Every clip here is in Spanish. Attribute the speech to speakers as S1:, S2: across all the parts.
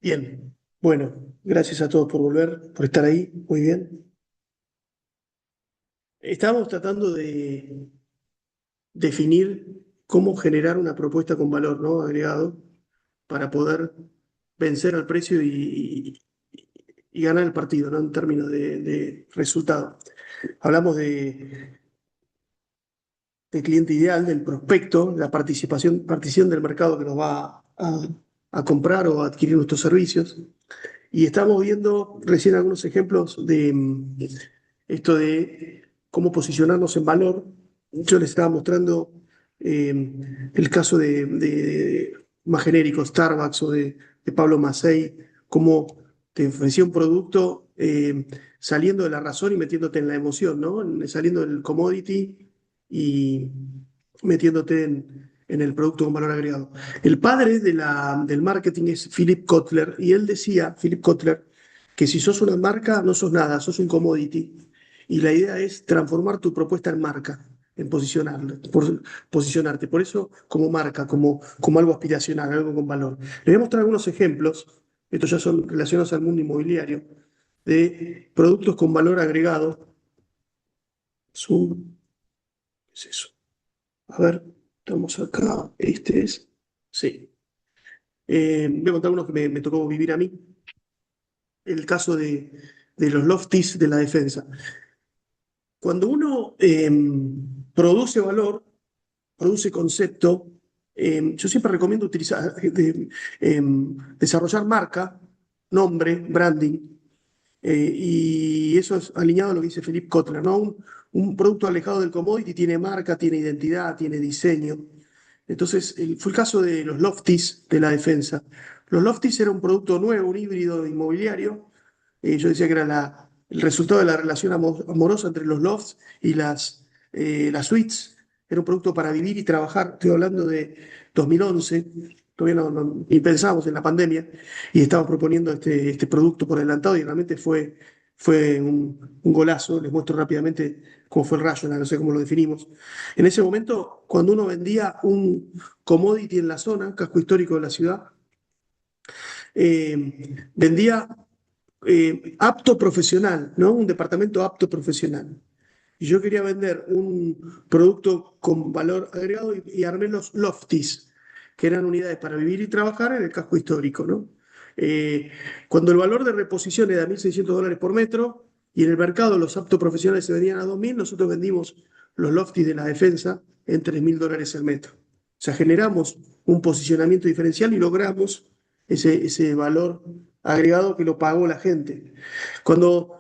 S1: Bien, bueno, gracias a todos por volver, por estar ahí, muy bien. Estábamos tratando de definir cómo generar una propuesta con valor, ¿no? Agregado para poder vencer al precio y ganar el partido, ¿no? En términos de resultado. Hablamos del cliente ideal, del prospecto, la partición del mercado que nos va a comprar o a adquirir nuestros servicios. Y estamos viendo recién algunos ejemplos de esto de cómo posicionarnos en valor. Yo les estaba mostrando el caso más genérico, Starbucks o de Pablo Macei, cómo te ofrecía un producto saliendo de la razón y metiéndote en la emoción, ¿no? Saliendo del commodity y metiéndote en el producto con valor agregado. El padre del marketing es Philip Kotler, y él decía, Philip Kotler, que si sos una marca, no sos nada, sos un commodity. Y la idea es transformar tu propuesta en marca, en posicionarte. Por eso, como marca, como algo aspiracional, algo con valor. Les voy a mostrar algunos ejemplos, estos ya son relacionados al mundo inmobiliario, de productos con valor agregado. Zoom, ¿qué es eso? A ver, estamos acá. Este es. Sí. Voy a contar uno que me tocó vivir a mí. El caso de los lofties de la defensa. Cuando uno produce valor, produce concepto, yo siempre recomiendo desarrollar marca, nombre, branding, y eso es alineado a lo que dice Philip Kotler, ¿no? Un producto alejado del commodity tiene marca, tiene identidad, tiene diseño. Entonces, fue el caso de los lofties de la defensa. Los lofties era un producto nuevo, un híbrido inmobiliario. Yo decía que era el resultado de la relación amorosa entre los lofts y las suites. Era un producto para vivir y trabajar. Estoy hablando de 2011. Todavía ni pensábamos en la pandemia y estábamos proponiendo este producto por adelantado y realmente fue un golazo. Les muestro rápidamente cómo fue el Rational, no sé cómo lo definimos. En ese momento, cuando uno vendía un commodity en la zona, casco histórico de la ciudad, vendía apto profesional, ¿no? Un departamento apto profesional. Y yo quería vender un producto con valor agregado y armé los lofties, que eran unidades para vivir y trabajar en el casco histórico, ¿no? Eh, Cuando el valor de reposición era $1.600 por metro y en el mercado los aptos profesionales se vendían a 2.000, nosotros vendimos los lofties de la defensa en $3.000 el metro. O sea, generamos un posicionamiento diferencial y logramos ese valor agregado que lo pagó la gente. Cuando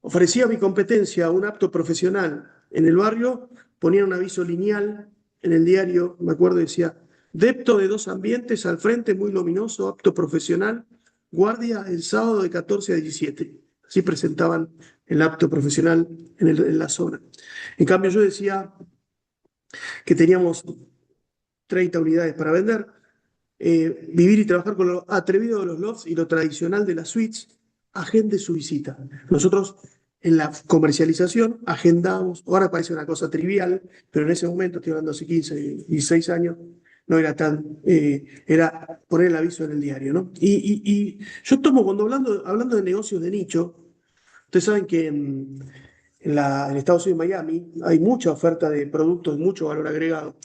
S1: ofrecía mi competencia a un apto profesional en el barrio, ponía un aviso lineal en el diario, me acuerdo, decía, depto de 2 ambientes al frente, muy luminoso, apto profesional, guardia el sábado de 14 a 17. Así presentaban el apto profesional en la zona. En cambio, yo decía que teníamos 30 unidades para vender, vivir y trabajar con lo atrevido de los lofts y lo tradicional de las suites, agende su visita. Nosotros en la comercialización agendamos, ahora parece una cosa trivial, pero en ese momento, estoy hablando hace 15 y 6 años, no era era poner el aviso en el diario, ¿no? Y yo tomo, cuando hablando de negocios de nicho, ustedes saben que en Estados Unidos, en Miami, hay mucha oferta de productos, mucho valor agregado.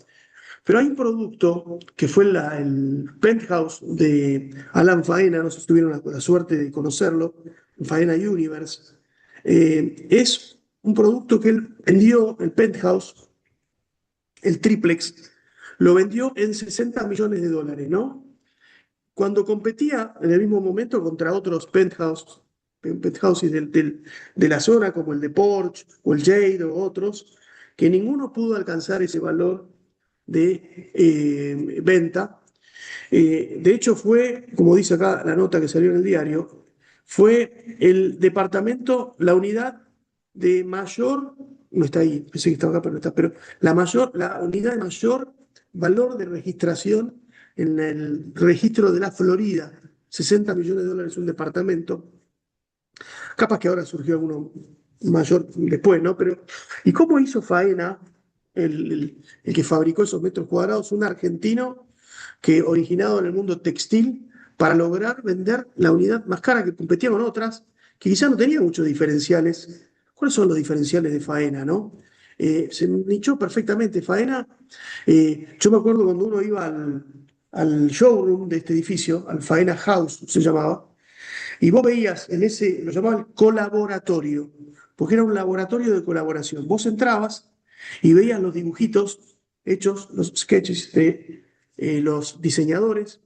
S1: Pero hay un producto que fue el penthouse de Alan Faena, no sé si tuvieron la suerte de conocerlo, Faena Universe. Es un producto que él vendió, el penthouse, el triplex, lo vendió en $60 millones, ¿no? Cuando competía en el mismo momento contra otros penthouses de la zona, como el de Porsche o el Jade o otros, que ninguno pudo alcanzar ese valor de venta. De hecho, fue, como dice acá la nota que salió en el diario, fue el departamento, la unidad de mayor, no está ahí, pensé que estaba acá, pero no está, pero la unidad de mayor valor de registración en el registro de la Florida. $60 millones un departamento. Capaz que ahora surgió alguno mayor después, ¿no? Pero, ¿y cómo hizo faena el que fabricó esos metros cuadrados? Un argentino que, originado en el mundo textil, para lograr vender la unidad más cara que competía con otras, que quizás no tenía muchos diferenciales. ¿Cuáles son los diferenciales de Faena, no? Se nichó perfectamente Faena. Yo me acuerdo cuando uno iba al showroom de este edificio, al Faena House se llamaba, y vos veías en ese, lo llamaban colaboratorio, porque era un laboratorio de colaboración. Vos entrabas y veías los dibujitos hechos, los sketches de los diseñadores,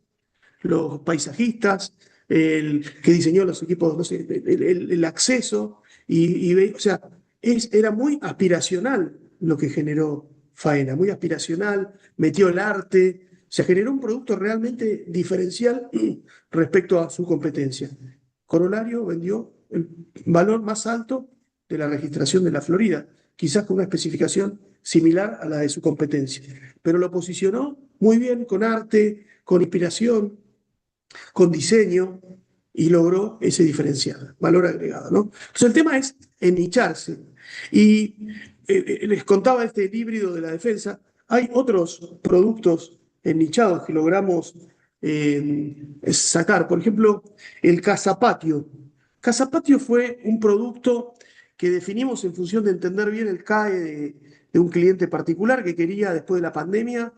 S1: los paisajistas, el que diseñó los equipos, no sé, el acceso, o sea, era muy aspiracional lo que generó Faena, muy aspiracional, metió el arte, se generó un producto realmente diferencial respecto a su competencia. Corolario vendió el valor más alto de la registración de la Florida, quizás con una especificación similar a la de su competencia, pero lo posicionó muy bien con arte, con inspiración, con diseño y logró ese diferencial, valor agregado, ¿no? Entonces el tema es ennicharse. Y les contaba este híbrido de la defensa, hay otros productos ennichados que logramos sacar. Por ejemplo, el Casapatio. Casapatio fue un producto que definimos en función de entender bien el CAE de un cliente particular que quería, después de la pandemia,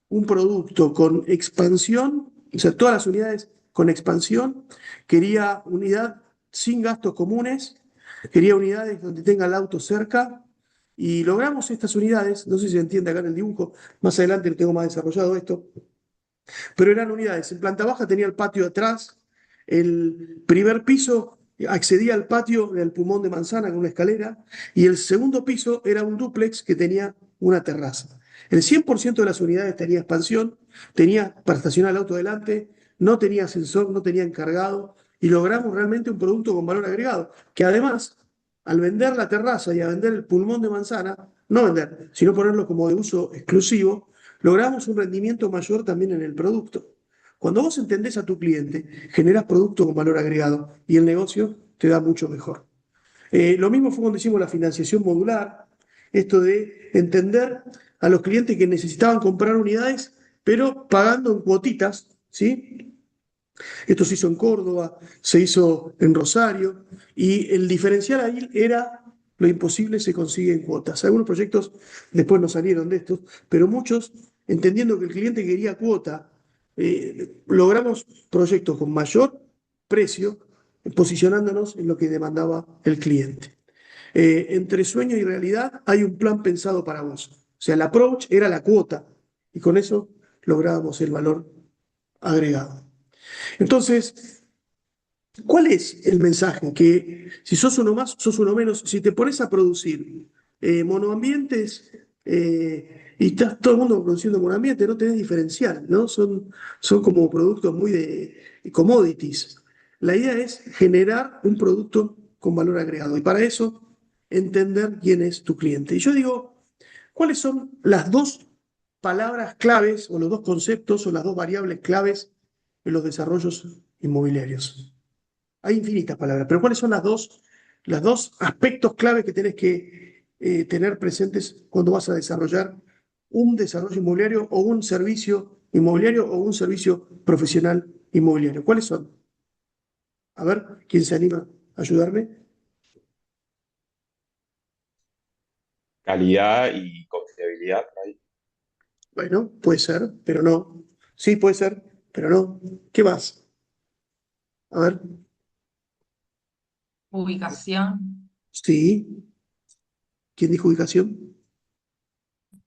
S1: un producto con expansión, o sea, todas las unidades con expansión, quería unidad sin gastos comunes, quería unidades donde tenga el auto cerca, y logramos estas unidades, no sé si se entiende acá en el dibujo, más adelante lo tengo más desarrollado esto, pero eran unidades. En planta baja tenía el patio atrás, el primer piso accedía al patio del Pulmón de Manzana con una escalera, y el segundo piso era un dúplex que tenía una terraza. El 100% de las unidades tenía expansión, tenía para estacionar el auto delante, no tenía ascensor, no tenía encargado, y logramos realmente un producto con valor agregado, que además, al vender la terraza y a vender el pulmón de manzana, no vender, sino ponerlo como de uso exclusivo, logramos un rendimiento mayor también en el producto. Cuando vos entendés a tu cliente, generás producto con valor agregado y el negocio te da mucho mejor. Lo mismo fue cuando hicimos la financiación modular, esto de entender a los clientes que necesitaban comprar unidades, pero pagando en cuotitas, ¿sí? Esto se hizo en Córdoba, se hizo en Rosario, y el diferencial ahí era lo imposible se consigue en cuotas. Algunos proyectos después no salieron de estos, pero muchos, entendiendo que el cliente quería cuota, logramos proyectos con mayor precio, posicionándonos en lo que demandaba el cliente. Entre sueño y realidad hay un plan pensado para vos. O sea, el approach era la cuota, y con eso lográbamos el valor agregado. Entonces, ¿cuál es el mensaje? Que si sos uno más, sos uno menos. Si te pones a producir monoambientes y estás todo el mundo produciendo monoambientes, no tenés diferencial, ¿no? Son como productos muy de commodities. La idea es generar un producto con valor agregado y para eso entender quién es tu cliente. Y yo digo, ¿cuáles son las dos palabras claves o los dos conceptos o las dos variables claves en los desarrollos inmobiliarios? Hay infinitas palabras, pero ¿cuáles son las dos aspectos claves que tenés que tener presentes cuando vas a desarrollar un desarrollo inmobiliario o un servicio inmobiliario o un servicio profesional inmobiliario? ¿Cuáles son? A ver, ¿quién se anima a ayudarme?
S2: Calidad y confiabilidad. Ahí.
S1: Bueno, puede ser, pero no. Sí, puede ser, pero no. ¿Qué más? A ver,
S3: Ubicación,
S1: sí. ¿Quién dijo ubicación?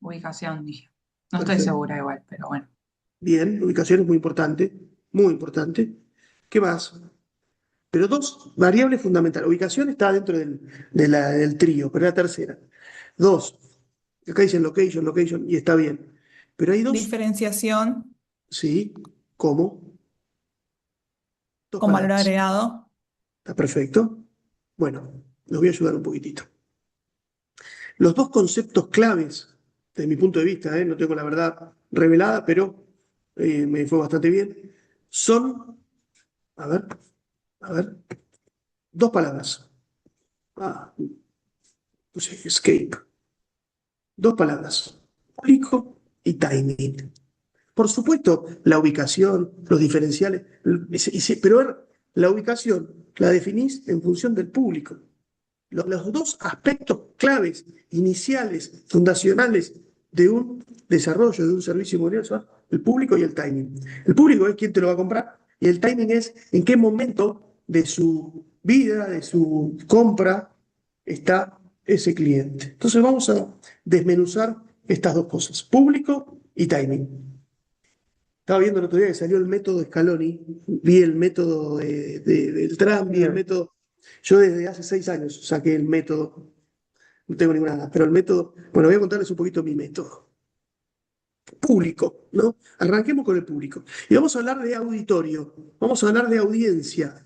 S3: ubicación, dije. No estoy
S1: Perfecto.
S3: segura igual, pero bueno.
S1: Bien, ubicación es muy importante, muy importante. ¿Qué más? Pero dos variables fundamentales. Ubicación está dentro del trío, pero la tercera. Dos, acá dicen location, location, y está bien. Pero hay dos,
S4: Diferenciación
S1: sí, ¿cómo? Dos
S4: con valor
S1: palabras.
S4: agregado.
S1: ¿Está perfecto? Bueno, los voy a ayudar un poquitito. Los dos conceptos claves, desde mi punto de vista, no tengo la verdad revelada, pero me fue bastante bien, son, a ver, a ver, dos palabras. Ah, puse escape. Dos palabras, público y timing. Por supuesto, la ubicación, los diferenciales, pero la ubicación la definís en función del público. Los dos aspectos claves, iniciales, fundacionales de un desarrollo de un servicio inmobiliario son el público y el timing. El público es quién te lo va a comprar y el timing es en qué momento de su vida, de su compra, está ese cliente. Entonces vamos a desmenuzar estas dos cosas, público y timing. Estaba viendo el otro día que salió el método Scaloni, vi el método del Trump, vi el método. Yo desde hace 6 años saqué el método, no tengo ninguna, pero el método, bueno, voy a contarles un poquito mi método. Público, ¿no? Arranquemos con el público. Y vamos a hablar de auditorio, vamos a hablar de audiencia,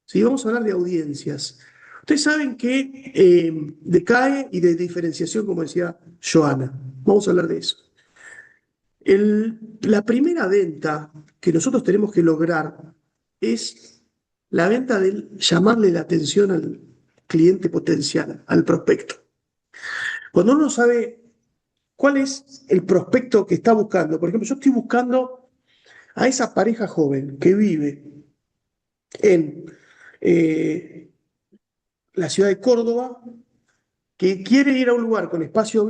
S1: ¿sí? Vamos a hablar de audiencias. Ustedes saben que de CAE y de diferenciación, como decía Joana, vamos a hablar de eso. La primera venta que nosotros tenemos que lograr es la venta de llamarle la atención al cliente potencial, al prospecto. Cuando uno sabe cuál es el prospecto que está buscando, por ejemplo, yo estoy buscando a esa pareja joven que vive en la ciudad de Córdoba, que quiere ir a un lugar con espacio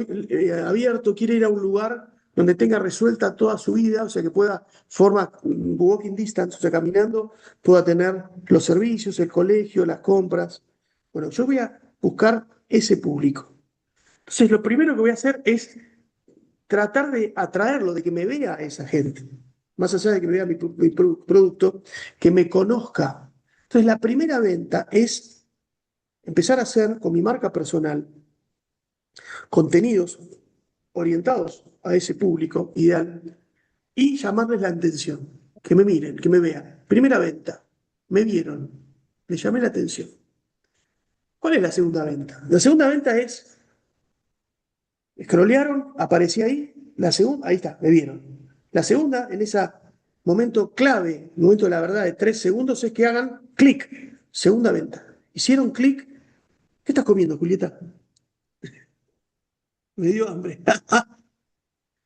S1: abierto, quiere ir a un lugar donde tenga resuelta toda su vida, o sea, que pueda, forma walking distance, o sea, caminando, pueda tener los servicios, el colegio, las compras. Bueno, yo voy a buscar ese público. Entonces, lo primero que voy a hacer es tratar de atraerlo, de que me vea esa gente, más allá de que me vea mi producto, que me conozca. Entonces, la primera venta es empezar a hacer con mi marca personal contenidos orientados a ese público ideal y llamarles la atención, que me miren, que me vean. Primera venta, me vieron, le llamé la atención. ¿Cuál es la segunda venta? La segunda venta es, scrollearon, aparecí ahí, la segunda, ahí está, me vieron. La segunda, en ese momento clave, momento de la verdad de 3 segundos, es que hagan clic. Segunda venta. Hicieron clic. ¿Qué estás comiendo, Julieta? Me dio hambre.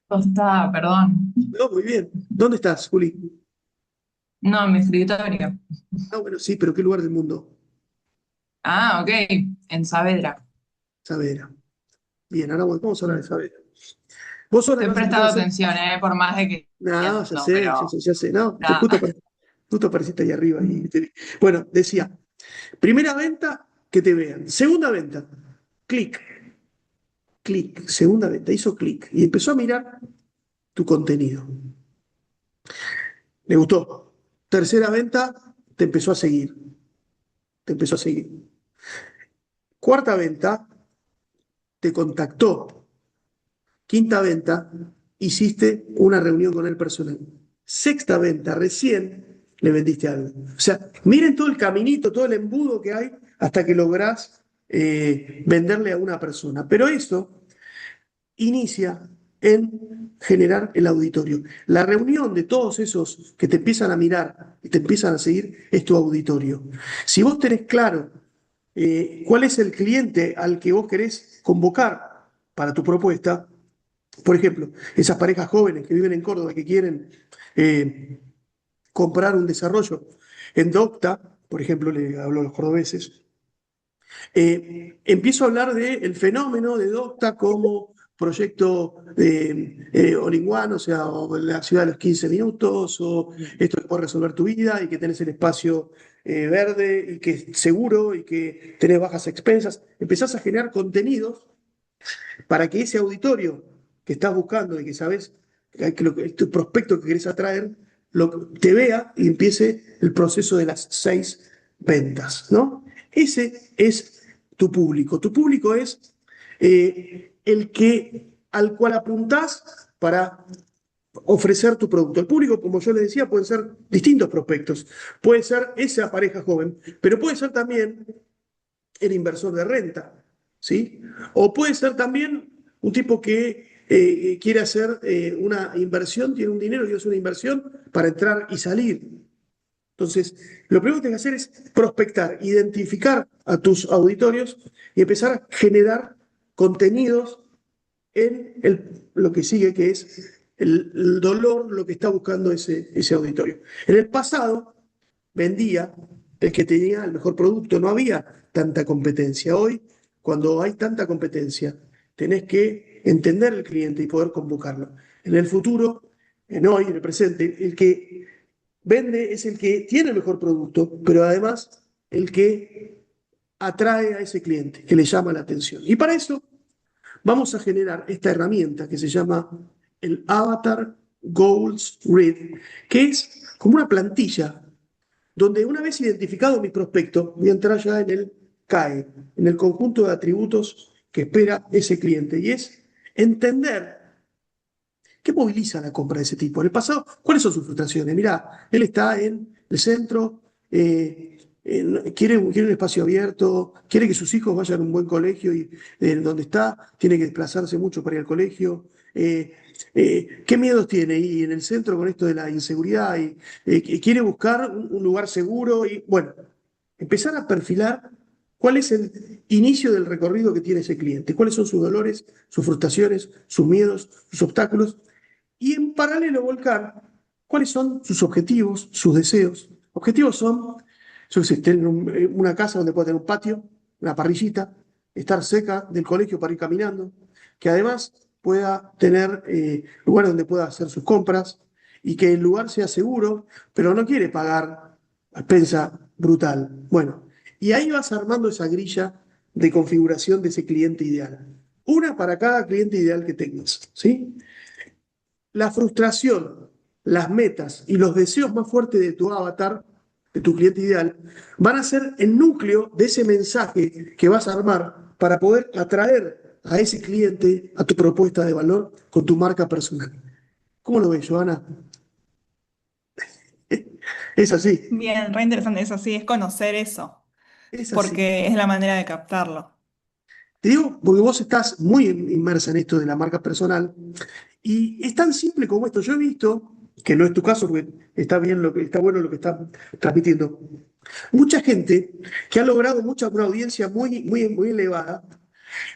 S3: Tostada, perdón.
S1: No, muy bien. ¿Dónde estás, Juli?
S3: No, en mi escritorio.
S1: Ah, bueno, sí, pero ¿qué lugar del mundo?
S3: Ah, ok. En Saavedra.
S1: Saavedra. Bien, ahora vamos a hablar de Saavedra. Vos sos la que
S3: Estoy
S1: vas a empezar a
S3: prestando
S1: hacer.
S3: atención, por más de que
S1: No, ya
S3: entiendo,
S1: sé,
S3: pero
S1: ya sé. No,
S3: nada.
S1: justo apareciste ahí arriba. Bueno, decía, primera venta, que te vean. Segunda venta, clic, clic. Segunda venta, hizo clic. Y empezó a mirar tu contenido. Le gustó. Tercera venta, te empezó a seguir. Te empezó a seguir. Cuarta venta, te contactó. Quinta venta, hiciste una reunión con el personal. Sexta venta, recién le vendiste algo. O sea, miren todo el caminito, todo el embudo que hay hasta que lográs venderle a una persona. Pero eso inicia en generar el auditorio. La reunión de todos esos que te empiezan a mirar y te empiezan a seguir es tu auditorio. Si vos tenés claro cuál es el cliente al que vos querés convocar para tu propuesta, por ejemplo, esas parejas jóvenes que viven en Córdoba que quieren comprar un desarrollo en Docta, por ejemplo, le hablo a los cordobeses, empiezo a hablar del fenómeno de Docta como proyecto de all-in-one, o sea, o la ciudad de los 15 minutos, o esto que puede resolver tu vida y que tenés el espacio verde y que es seguro y que tenés bajas expensas. Empezás a generar contenidos para que ese auditorio que estás buscando y que sabes que tu prospecto que querés atraer te vea y empiece el proceso de las 6 ventas, ¿no? Ese es tu público. Tu público es al cual apuntás para ofrecer tu producto. El público, como yo les decía, pueden ser distintos prospectos. Puede ser esa pareja joven, pero puede ser también el inversor de renta, ¿sí? O puede ser también un tipo que quiere hacer una inversión, tiene un dinero, quiere hacer una inversión para entrar y salir. Entonces, lo primero que tienes que hacer es prospectar, identificar a tus auditorios y empezar a generar contenidos en lo que sigue, que es el dolor lo que está buscando ese auditorio. En el pasado vendía el que tenía el mejor producto, no había tanta competencia. Hoy, cuando hay tanta competencia, tenés que entender al cliente y poder convocarlo. En el futuro, en hoy, en el presente, el que vende es el que tiene el mejor producto, pero además el que atrae a ese cliente, que le llama la atención. Y para eso vamos a generar esta herramienta que se llama el Avatar Goals Grid, que es como una plantilla donde una vez identificado mi prospecto, voy a entrar ya en el CAE, en el conjunto de atributos que espera ese cliente, y es entender qué moviliza la compra de ese tipo. En el pasado, ¿cuáles son sus frustraciones? Mirá, él está en el centro, quiere un espacio abierto, quiere que sus hijos vayan a un buen colegio y donde está tiene que desplazarse mucho para ir al colegio. ¿Qué miedos tiene? Y en el centro con esto de la inseguridad, y quiere buscar un lugar seguro. Y bueno, empezar a perfilar cuál es el inicio del recorrido que tiene ese cliente, cuáles son sus dolores, sus frustraciones, sus miedos, sus obstáculos, y en paralelo volcar cuáles son sus objetivos, sus deseos. Objetivos son, yo qué sé, tener una casa donde pueda tener un patio, una parrillita, estar cerca del colegio para ir caminando, que además pueda tener lugares donde pueda hacer sus compras y que el lugar sea seguro, pero no quiere pagar a expensa brutal. Bueno, y ahí vas armando esa grilla de configuración de ese cliente ideal. Una para cada cliente ideal que tengas, ¿sí? La frustración, las metas y los deseos más fuertes de tu avatar, de tu cliente ideal, van a ser el núcleo de ese mensaje que vas a armar para poder atraer a ese cliente a tu propuesta de valor con tu marca personal. ¿Cómo lo ves, Joana? Es así,
S4: Bien, re interesante eso, sí, es conocer eso,
S1: es así.
S4: porque es la manera de captarlo.
S1: Te digo, porque vos estás muy inmersa en esto de la marca personal y es tan simple como esto. Yo he visto, que no es tu caso, porque está bien está bueno lo que está transmitiendo. Mucha gente que ha logrado una audiencia muy, muy, muy elevada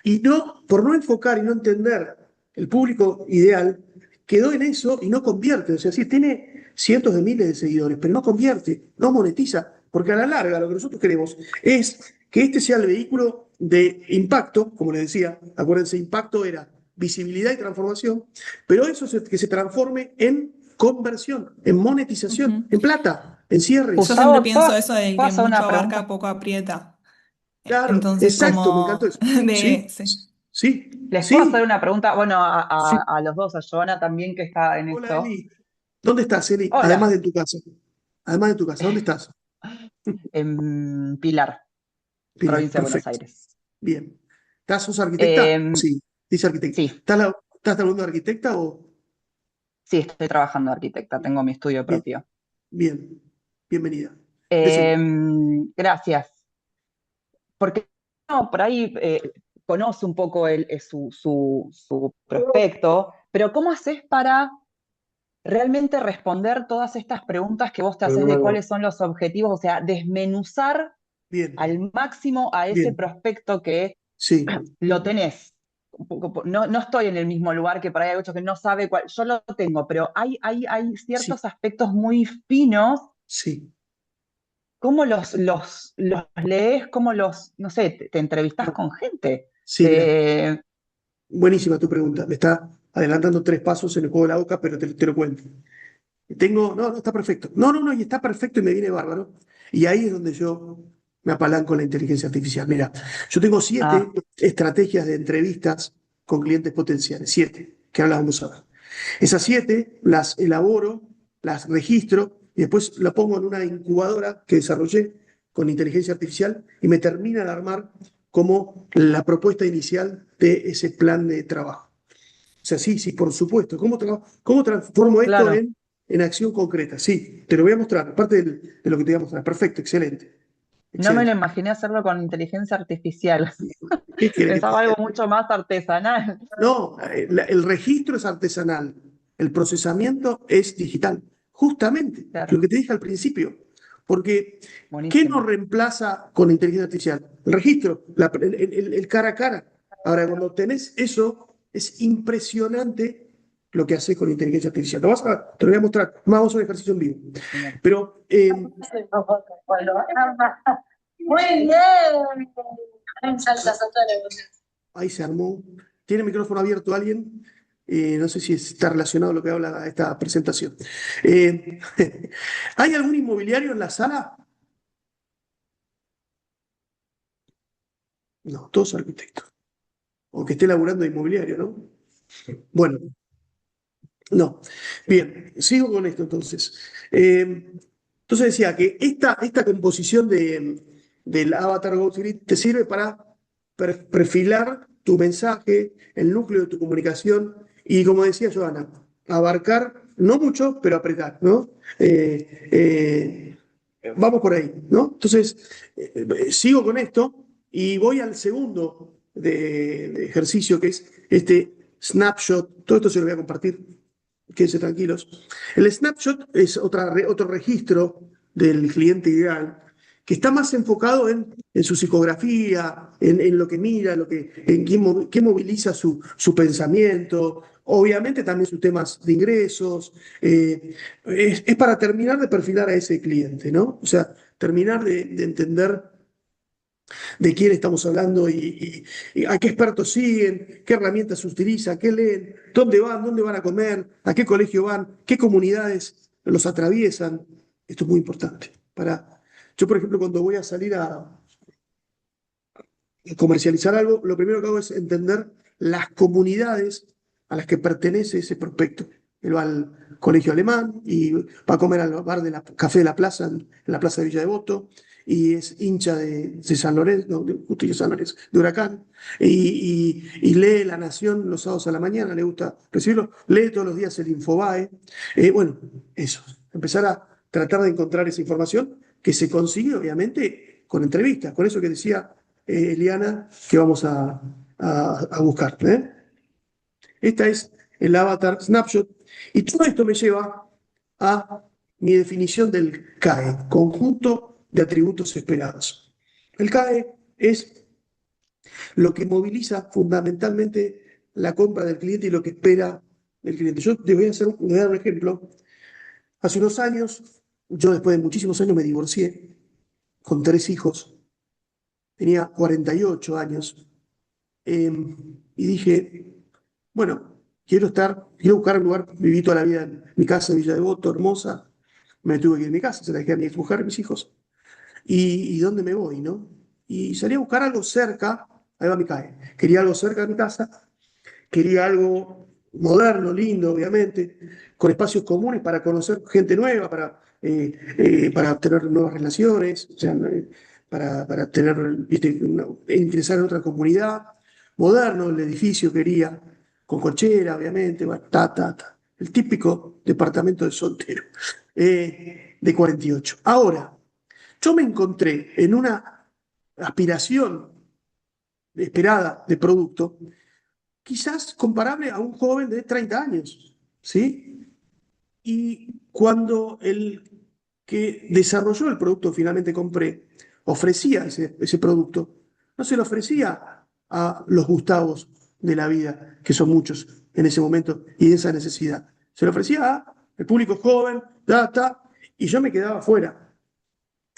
S1: y no, por no enfocar y no entender el público ideal, quedó en eso y no convierte. O sea, sí, tiene cientos de miles de seguidores, pero no convierte, no monetiza, porque a la larga lo que nosotros queremos es que este sea el vehículo de impacto, como les decía, acuérdense, impacto era visibilidad y transformación, pero eso que se transforme en conversión, en monetización,
S4: Ujú.
S1: en plata, en
S4: Yo
S1: cierres.
S4: siempre
S5: Gustavo,
S4: pienso eso de
S5: ¿puedo
S4: que
S5: hacer
S4: mucho
S5: una pregunta?
S4: abarca, poco aprieta.
S1: Claro,
S4: Entonces,
S1: exacto, me encantó
S4: como
S1: eso. Sí,
S4: de, sí.
S1: sí,
S5: ¿Les puedo hacer
S1: sí,
S5: una pregunta? Bueno,
S1: sí.
S5: a los dos, a Joana también que está en
S1: Hola,
S5: esto.
S1: Eli. ¿Dónde estás, Eli? Además
S5: Hola,
S1: de tu casa. Además de tu casa, ¿dónde estás?
S5: en Pilar,
S1: Pilar,
S5: provincia de Buenos
S1: perfecto.
S5: Aires.
S1: Bien. ¿Sos arquitecta?
S5: Eh,
S1: Sí, dice arquitecta.
S5: sí,
S1: ¿Estás hablando de arquitecta o...?
S5: sí, estoy trabajando de arquitecta, tengo mi estudio
S1: Bien,
S5: propio.
S1: bien. Bienvenida.
S5: Eh,
S1: Decime.
S5: gracias. Porque no, por ahí conoce un poco su prospecto, pero ¿cómo haces para realmente responder todas estas preguntas que vos te haces de cuáles son los objetivos? O sea, desmenuzar
S1: Bien,
S5: al máximo a ese
S1: bien.
S5: prospecto que
S1: Sí,
S5: lo tenés. No, no estoy en el mismo lugar que por ahí hay muchos que no sabe cuál, yo lo tengo, pero hay
S1: sí,
S5: ciertos aspectos muy finos.
S1: sí.
S5: ¿Cómo los lees? ¿Cómo no sé, te entrevistás con gente?
S1: Sí, mira. Buenísima tu pregunta. Me está adelantando 3 pasos en el juego de la boca, pero te lo cuento. No, no, está perfecto. No, no, no, y está perfecto y me viene bárbaro. Y ahí es donde yo me apalanco en la inteligencia artificial. Mira, yo tengo 7
S5: Ah,
S1: estrategias de entrevistas con clientes potenciales, 7, que ahora las vamos a ver. Esas 7 las elaboro, las registro y después las pongo en una incubadora que desarrollé con inteligencia artificial y me termina de armar como la propuesta inicial de ese plan de trabajo. O sea, sí, sí, por supuesto. ¿Cómo transformo esto
S5: claro.
S1: en acción concreta? Sí, te lo voy a mostrar, aparte de lo que te voy a mostrar. Perfecto, excelente,
S5: No me lo
S1: excelente.
S5: imaginé hacerlo con inteligencia artificial.
S1: ¿Qué querés que te
S5: Pensaba algo
S1: diga?
S5: mucho más artesanal.
S1: No, el registro es artesanal, el procesamiento es digital. Justamente, lo
S5: Claro,
S1: que te dije al principio. Porque, ¿qué nos
S5: buenísimo.
S1: reemplaza con la inteligencia artificial? El registro, el cara a cara. Ahora, cuando tenés eso, es impresionante lo que haces con inteligencia artificial. Te lo voy a mostrar, más vamos a un ejercicio en vivo.
S5: Genial.
S1: Pero
S6: Muy bien. Salta la emoción.
S1: ahí se armó. ¿Tiene el micrófono abierto alguien? No sé si está relacionado a lo que habla esta presentación. ¿Hay algún inmobiliario en la sala? No, todos arquitectos. O que esté laburando de inmobiliario, ¿no? Bueno, no. Bien, sigo con esto entonces. Entonces decía que esta composición del Avatar Ghost Grid te sirve para perfilar tu mensaje, el núcleo de tu comunicación y, como decía Joana, abarcar, no mucho, pero apretar, ¿no? Vamos por ahí, ¿no? Entonces, sigo con esto y voy al segundo de ejercicio, que es este snapshot. Todo esto se lo voy a compartir, quédense tranquilos. El snapshot es otro registro del cliente ideal que está más enfocado en su psicografía, en lo que mira, en qué moviliza su pensamiento, obviamente también sus temas de ingresos. Es para terminar de perfilar a ese cliente, ¿no? O sea, terminar de entender de quién estamos hablando y a qué expertos siguen, qué herramientas utilizan, qué leen, dónde van a comer, a qué colegio van, qué comunidades los atraviesan. Esto es muy importante. Yo, por ejemplo, cuando voy a salir a comercializar algo, lo primero que hago es entender las comunidades a las que pertenece ese prospecto. Él va al colegio alemán y va a comer al bar de Café de la Plaza, en la Plaza de Villa Devoto, y es hincha de San Lorenzo, no, justo yo San Lorenzo, de Huracán, y lee La Nación los sábados a la mañana, le gusta recibirlo, lee todos los días el Infobae. Bueno, eso, empezar a tratar de encontrar esa información que se consigue, obviamente, con entrevistas, con eso que decía Eliana, que vamos a buscar. Esta es el avatar snapshot. Y todo esto me lleva a mi definición del CAE, conjunto de atributos esperados. El CAE es lo que moviliza fundamentalmente la compra del cliente y lo que espera el cliente. Yo te voy a dar un ejemplo. Hace unos años, yo después de muchísimos años me divorcié con 3 hijos. Tenía 48 años. Y dije, bueno, quiero buscar un lugar, viví toda la vida en mi casa de Villa Devoto, hermosa, me tuve que ir a mi casa, se la dejé a mi mujer y mis hijos, y ¿dónde me voy, no? Y salí a buscar algo cerca, ahí va mi CAE, quería algo cerca de mi casa, quería algo moderno, lindo, obviamente, con espacios comunes para conocer gente nueva, para tener nuevas relaciones, o sea, para tener, ¿viste? Ingresar en otra comunidad, moderno, el edificio quería, con cochera, obviamente, bueno, el típico departamento de soltero, de 48. Ahora, yo me encontré en una aspiración esperada de producto, quizás comparable a un joven de 30 años, ¿sí? Y cuando el que desarrolló el producto finalmente compré, ofrecía ese producto, no se lo ofrecía a los Gustavos de la vida, que son muchos en ese momento y en esa necesidad. Se lo ofrecía al público joven, y yo me quedaba fuera.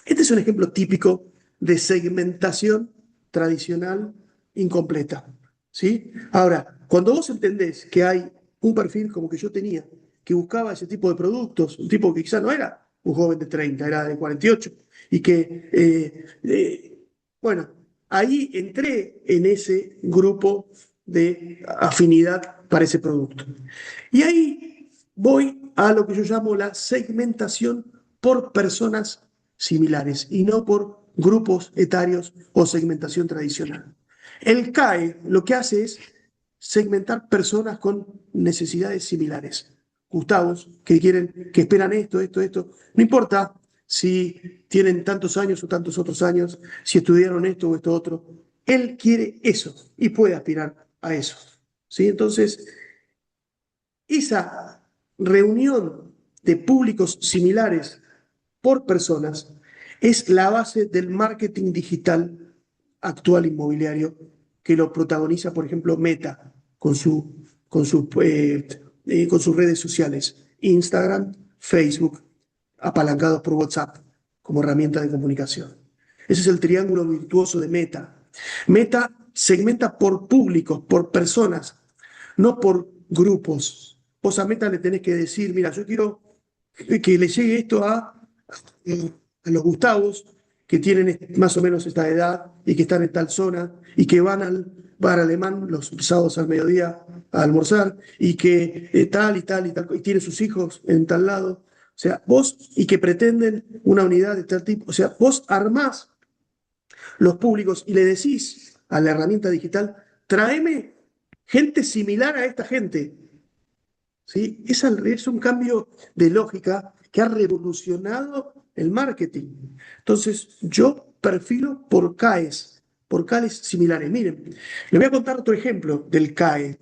S1: Este es un ejemplo típico de segmentación tradicional incompleta, ¿sí? Ahora, cuando vos entendés que hay un perfil como que yo tenía, que buscaba ese tipo de productos, un tipo que quizá no era un joven de 30, era de 48, y bueno, ahí entré en ese grupo de afinidad para ese producto. Y ahí voy a lo que yo llamo la segmentación por personas similares y no por grupos etarios o segmentación tradicional. El CAE lo que hace es segmentar personas con necesidades similares. Gustavos, que esperan esto. No importa si tienen tantos años o tantos otros años, si estudiaron esto o esto otro. Él quiere eso y puede aspirar a eso. ¿Sí? Entonces, esa reunión de públicos similares por personas es la base del marketing digital actual inmobiliario que lo protagoniza, por ejemplo, Meta con su con sus redes sociales, Instagram, Facebook, apalancados por WhatsApp como herramienta de comunicación. Ese es el triángulo virtuoso de Meta. Meta segmenta por públicos, por personas, no por grupos. Vos a Meta le tenés que decir, mira, yo quiero que le llegue esto a los Gustavos que tienen más o menos esta edad y que están en tal zona y que van al bar alemán los sábados al mediodía a almorzar y que tal y tal y tal, y tiene sus hijos en tal lado. O sea, vos, y que pretenden una unidad de tal tipo. O sea, vos armás los públicos y le decís a la herramienta digital, tráeme gente similar a esta gente. ¿Sí? Es un cambio de lógica que ha revolucionado el marketing. Entonces, yo perfilo por CAEs similares. Miren, les voy a contar otro ejemplo del CAE.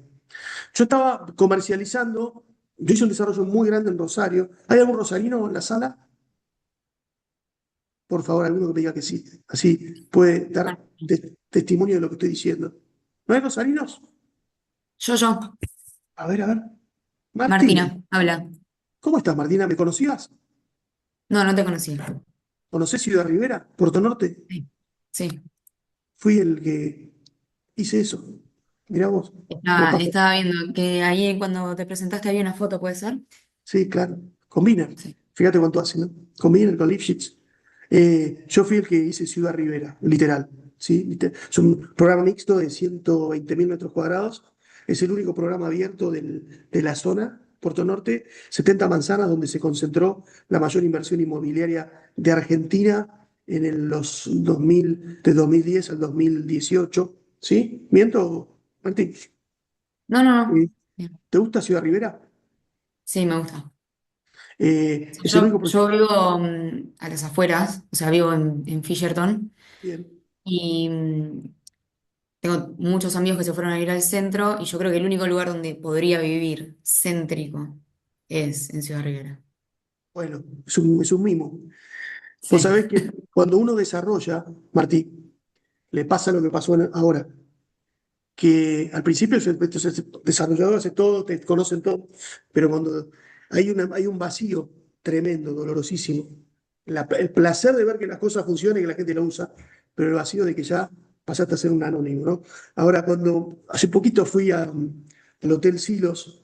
S1: Yo estaba comercializando, yo hice un desarrollo muy grande en Rosario. ¿Hay algún rosarino en la sala? Por favor, alguno que me diga que sí. Así puede dar testimonio de lo que estoy diciendo. ¿No hay rosarinos?
S7: Yo.
S1: A ver, a ver. Martín.
S7: Martina, habla.
S1: ¿Cómo estás, Martina? ¿Me conocías?
S7: No, no te conocí.
S1: ¿Conocés Ciudad Rivera, Puerto Norte?
S7: Sí, sí.
S1: Fui el que hice eso. Mirá vos.
S7: Estaba viendo que ahí cuando te presentaste había una foto, ¿puede ser?
S1: Sí, claro. Combina.
S7: Sí.
S1: Fíjate cuánto hace, ¿no? Combina con Lipschitz. Yo fui el que hice Ciudad Rivera, literal. ¿Sí? Es un programa mixto de 120.000 metros cuadrados. Es el único programa abierto de la zona, Puerto Norte, 70 manzanas, donde se concentró la mayor inversión inmobiliaria de Argentina en los 2000, de 2010 al 2018. ¿Sí? ¿Miento, Martín?
S7: No.
S1: Eh,
S7: Bien.
S1: ¿Te gusta Ciudad Rivera?
S7: Sí, me gusta.
S1: Es el único
S7: Yo
S1: proyecto.
S7: vivo a las afueras, o sea, vivo en Fisherton
S1: Bien.
S7: y tengo muchos amigos que se fueron a ir al centro y yo creo que el único lugar donde podría vivir céntrico es en Ciudad Rivera.
S1: Bueno, es un mimo. Vos
S7: Sí.
S1: sabés que cuando uno desarrolla, Martí, le pasa lo que pasó ahora, que al principio estos desarrolladores hacen todo, te conocen todo, pero cuando hay un vacío tremendo, dolorosísimo, el placer de ver que las cosas funcionan y que la gente lo usa, pero el vacío de que ya pasaste a ser un anónimo, ¿no? Ahora, cuando hace poquito fui al Hotel Silos,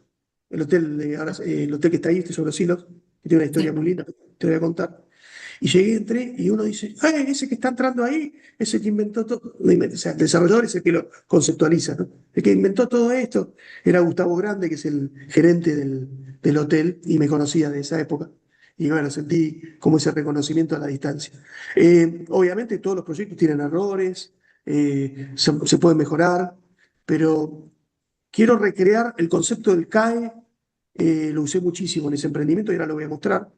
S1: el hotel que está ahí, este sobre los Silos, que tiene una historia
S7: Sí.
S1: muy linda, te voy a contar. Y llegué, entré y uno dice, ¡ay, ese que está entrando ahí! Ese que inventó todo. O sea, el desarrollador es el que lo conceptualiza, ¿no? El que inventó todo esto era Gustavo Grande, que es el gerente del hotel, y me conocía de esa época. Y bueno, sentí como ese reconocimiento a la distancia. Obviamente todos los proyectos tienen errores, se pueden mejorar, pero quiero recrear el concepto del CAE, lo usé muchísimo en ese emprendimiento y ahora lo voy a mostrar.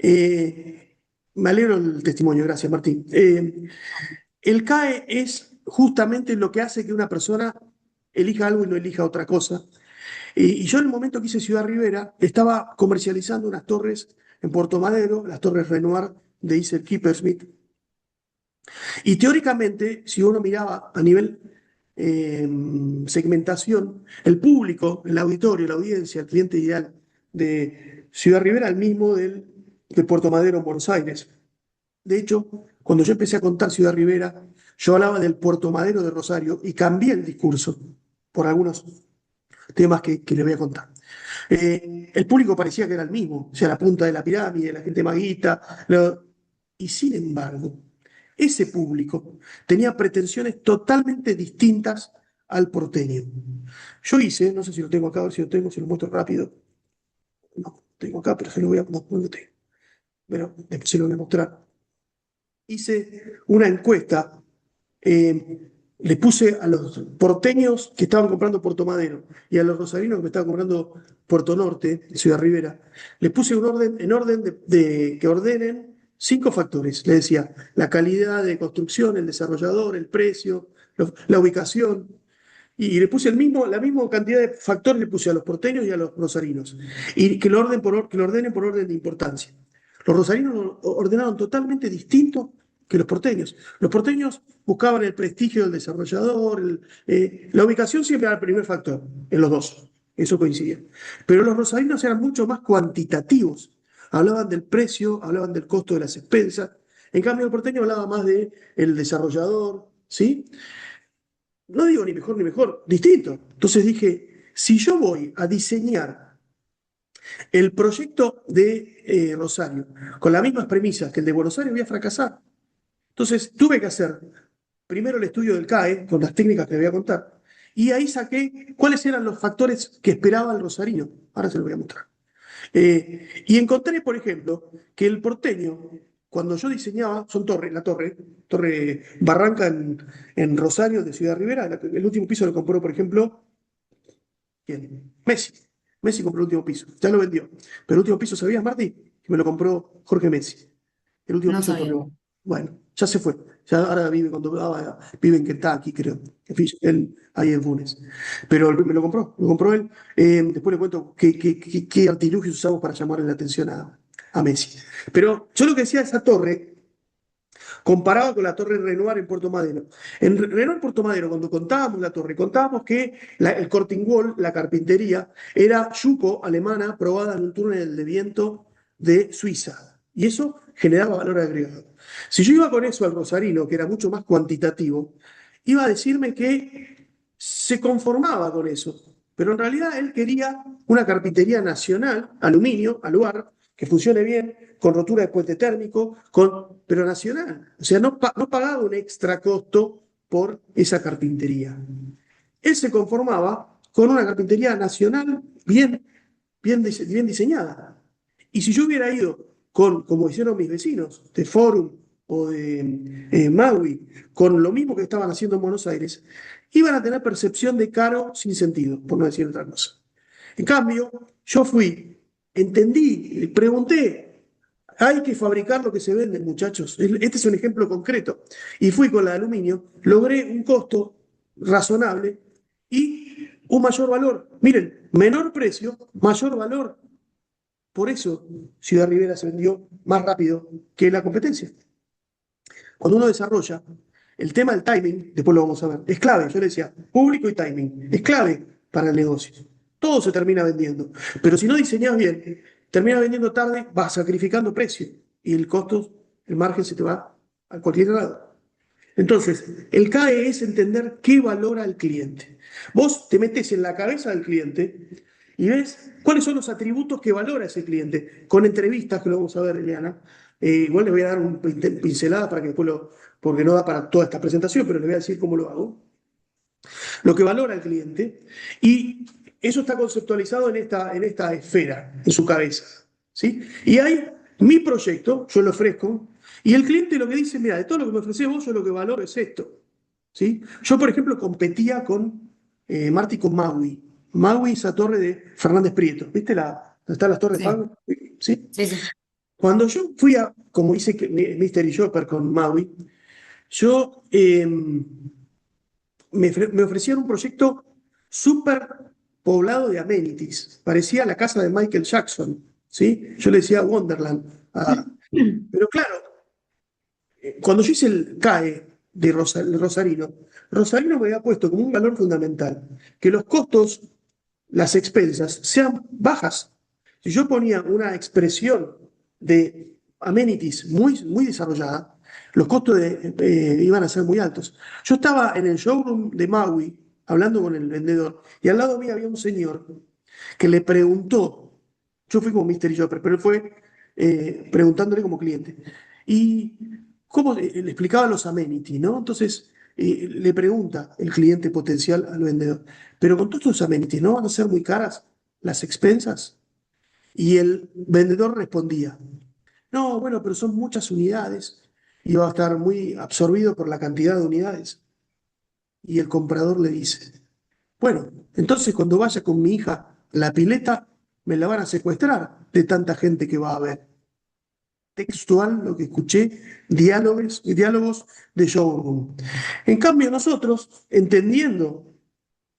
S1: Me alegro el testimonio, gracias Martín. El CAE es justamente lo que hace que una persona elija algo y no elija otra cosa. Y yo en el momento que hice Ciudad Rivera, estaba comercializando unas torres en Puerto Madero, las torres Renoir de Isel Kippersmith. Y teóricamente, si uno miraba a nivel segmentación, el público, el auditorio, la audiencia, el cliente ideal de Ciudad Rivera, el mismo de Puerto Madero en Buenos Aires. De hecho, cuando yo empecé a contar Ciudad Rivera, yo hablaba del Puerto Madero de Rosario y cambié el discurso por algunos temas que les voy a contar. El público parecía que era el mismo, o sea, la punta de la pirámide, la gente maguita, y sin embargo, ese público tenía pretensiones totalmente distintas al porteño. Yo hice, no sé si lo tengo acá, a ver si lo tengo, si lo muestro rápido. No, tengo acá, pero se lo voy a mostrar. Pero después se lo voy a mostrar. Hice una encuesta, le puse a los porteños que estaban comprando Puerto Madero y a los rosarinos que me estaban comprando Puerto Norte, Ciudad Rivera, le puse un orden, en orden que ordenen 5 factores. Le decía la calidad de construcción, el desarrollador, el precio, la ubicación. Y le puse la misma cantidad de factores, le puse a los porteños y a los rosarinos. Y que lo ordenen por orden de importancia. Los rosarinos ordenaron totalmente distinto que los porteños. Los porteños buscaban el prestigio del desarrollador, la ubicación siempre era el primer factor, en los dos. eso coincidía. Pero los rosarinos eran mucho más cuantitativos. Hablaban del precio, hablaban del costo de las expensas. En cambio, el porteño hablaba más de el desarrollador, ¿sí? No digo ni mejor, distinto. Entonces dije, si yo voy a diseñar el proyecto de Rosario con las mismas premisas que el de Buenos Aires, voy a fracasar. Entonces tuve que hacer primero el estudio del CAE, con las técnicas que le voy a contar, y ahí saqué cuáles eran los factores que esperaba el rosarino. Ahora se lo voy a mostrar. Y encontré, por ejemplo, que el porteño, cuando yo diseñaba, son Torre Barranca en Rosario, de Ciudad Rivera, el último piso lo compró, por ejemplo, ¿quién? Messi. Messi compró el último piso, ya lo vendió. Pero el último piso, ¿sabías, Martí? Que me lo compró Jorge Messi. El último
S7: No
S1: piso de
S7: sabía.
S1: Torre. Bueno, ya se fue. Ya ahora vive en Kentucky, creo. En fin, él ahí en Funes. Pero me lo compró él. Después le cuento qué artilugios usamos para llamarle la atención a Messi. Pero yo lo que decía de esa torre, comparado con la Torre Renoir en Puerto Madero. En Renoir Puerto Madero, cuando contábamos la torre, contábamos que el Corting Wall, la carpintería, era yuco alemana probada en un túnel de viento de Suiza. Y eso generaba valor agregado. Si yo iba con eso al rosarino, que era mucho más cuantitativo, iba a decirme que se conformaba con eso. Pero en realidad él quería una carpintería nacional, aluminio, aluar, que funcione bien, con rotura de puente térmico, pero nacional. O sea, no pagaba un extra costo por esa carpintería. Él se conformaba con una carpintería nacional bien diseñada. Y si yo hubiera ido como hicieron mis vecinos, de Forum o de Maui, con lo mismo que estaban haciendo en Buenos Aires, iban a tener percepción de caro sin sentido, por no decir otra cosa. En cambio, yo entendí, pregunté, hay que fabricar lo que se vende, muchachos. Este es un ejemplo concreto. Y fui con la de aluminio, logré un costo razonable y un mayor valor. Miren, menor precio, mayor valor. Por eso Ciudad Rivera se vendió más rápido que la competencia. Cuando uno desarrolla, el tema del timing, después lo vamos a ver, es clave. Yo le decía, público y timing, es clave para el negocio. Todo se termina vendiendo. Pero si no diseñas bien, terminas vendiendo tarde, vas sacrificando precio. Y el costo, el margen se te va a cualquier lado. Entonces, el CAE es entender qué valora el cliente. Vos te metes en la cabeza del cliente y ves cuáles son los atributos que valora ese cliente. Con entrevistas, que lo vamos a ver, Eliana. Igual les voy a dar una pincelada para que después porque no da para toda esta presentación, pero les voy a decir cómo lo hago. Lo que valora el cliente, y eso está conceptualizado en esta esfera, en su cabeza, ¿sí? Y hay mi proyecto, yo lo ofrezco, y el cliente lo que dice, mira, de todo lo que me ofreces vos, yo lo que valoro es esto, ¿sí? Yo, por ejemplo, competía con Marty, con Maui. Maui, esa torre de Fernández Prieto, ¿viste donde están las torres de
S7: Sí.
S1: Maui? ¿Sí?
S7: Sí, sí.
S1: Cuando yo fui como hice Mystery Shopper con Maui, yo me ofrecieron un proyecto súper poblado de amenities. Parecía la casa de Michael Jackson, ¿sí? Yo le decía Wonderland. Pero claro, cuando yo hice el CAE de Rosarino, Rosarino me había puesto como un valor fundamental que los costos, las expensas, sean bajas. Si yo ponía una expresión de amenities muy desarrollada, los costos iban a ser muy altos. Yo estaba en el showroom de Maui hablando con el vendedor y al lado mío había un señor que le preguntó, yo fui como Mystery Shopper, pero él fue preguntándole como cliente. Y cómo le explicaba los amenities, ¿no? Entonces le pregunta el cliente potencial al vendedor, pero con todos estos amenities, ¿no van a ser muy caras las expensas? Y el vendedor respondía, no, bueno, pero son muchas unidades y va a estar muy absorbido por la cantidad de unidades. Y el comprador le dice, bueno, entonces cuando vaya con mi hija a la pileta, me la van a secuestrar de tanta gente que va a haber. Textual lo que escuché, diálogos de showroom. En cambio, nosotros, entendiendo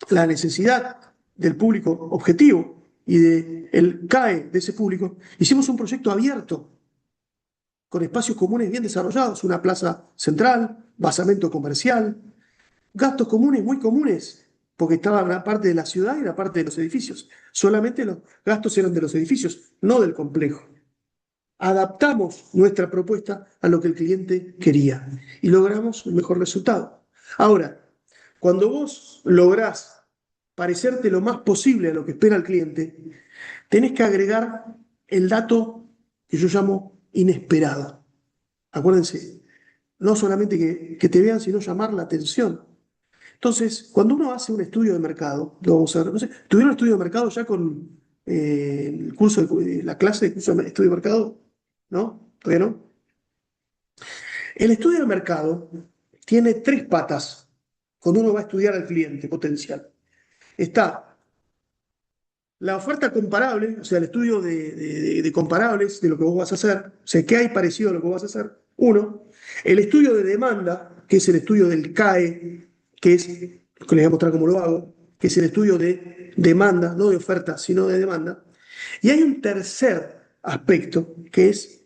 S1: la necesidad del público objetivo y del CAE de ese público, hicimos un proyecto abierto, con espacios comunes bien desarrollados, una plaza central, basamento comercial, gastos comunes muy comunes porque estaba una parte de la ciudad y una parte de los edificios. Solamente los gastos eran de los edificios, no del complejo. Adaptamos nuestra propuesta a lo que el cliente quería y logramos un mejor resultado. Ahora, cuando vos lográs parecerte lo más posible a lo que espera el cliente, tenés que agregar el dato que yo llamo inesperado. Acuérdense, no solamente que te vean, sino llamar la atención. Entonces, cuando uno hace un estudio de mercado, lo vamos a ver, no sé, ¿tuvieron estudio de mercado ya con el curso la clase de curso de estudio de mercado? ¿No? ¿Todavía no? El estudio de mercado tiene tres patas cuando uno va a estudiar al cliente potencial. Está la oferta comparable, o sea, el estudio de comparables de lo que vos vas a hacer, o sea, qué hay parecido a lo que vos vas a hacer. Uno, el estudio de demanda, que es el estudio del CAE, que es, que les voy a mostrar cómo lo hago, que es el estudio de demanda, no de oferta, sino de demanda. Y hay un tercer aspecto, que es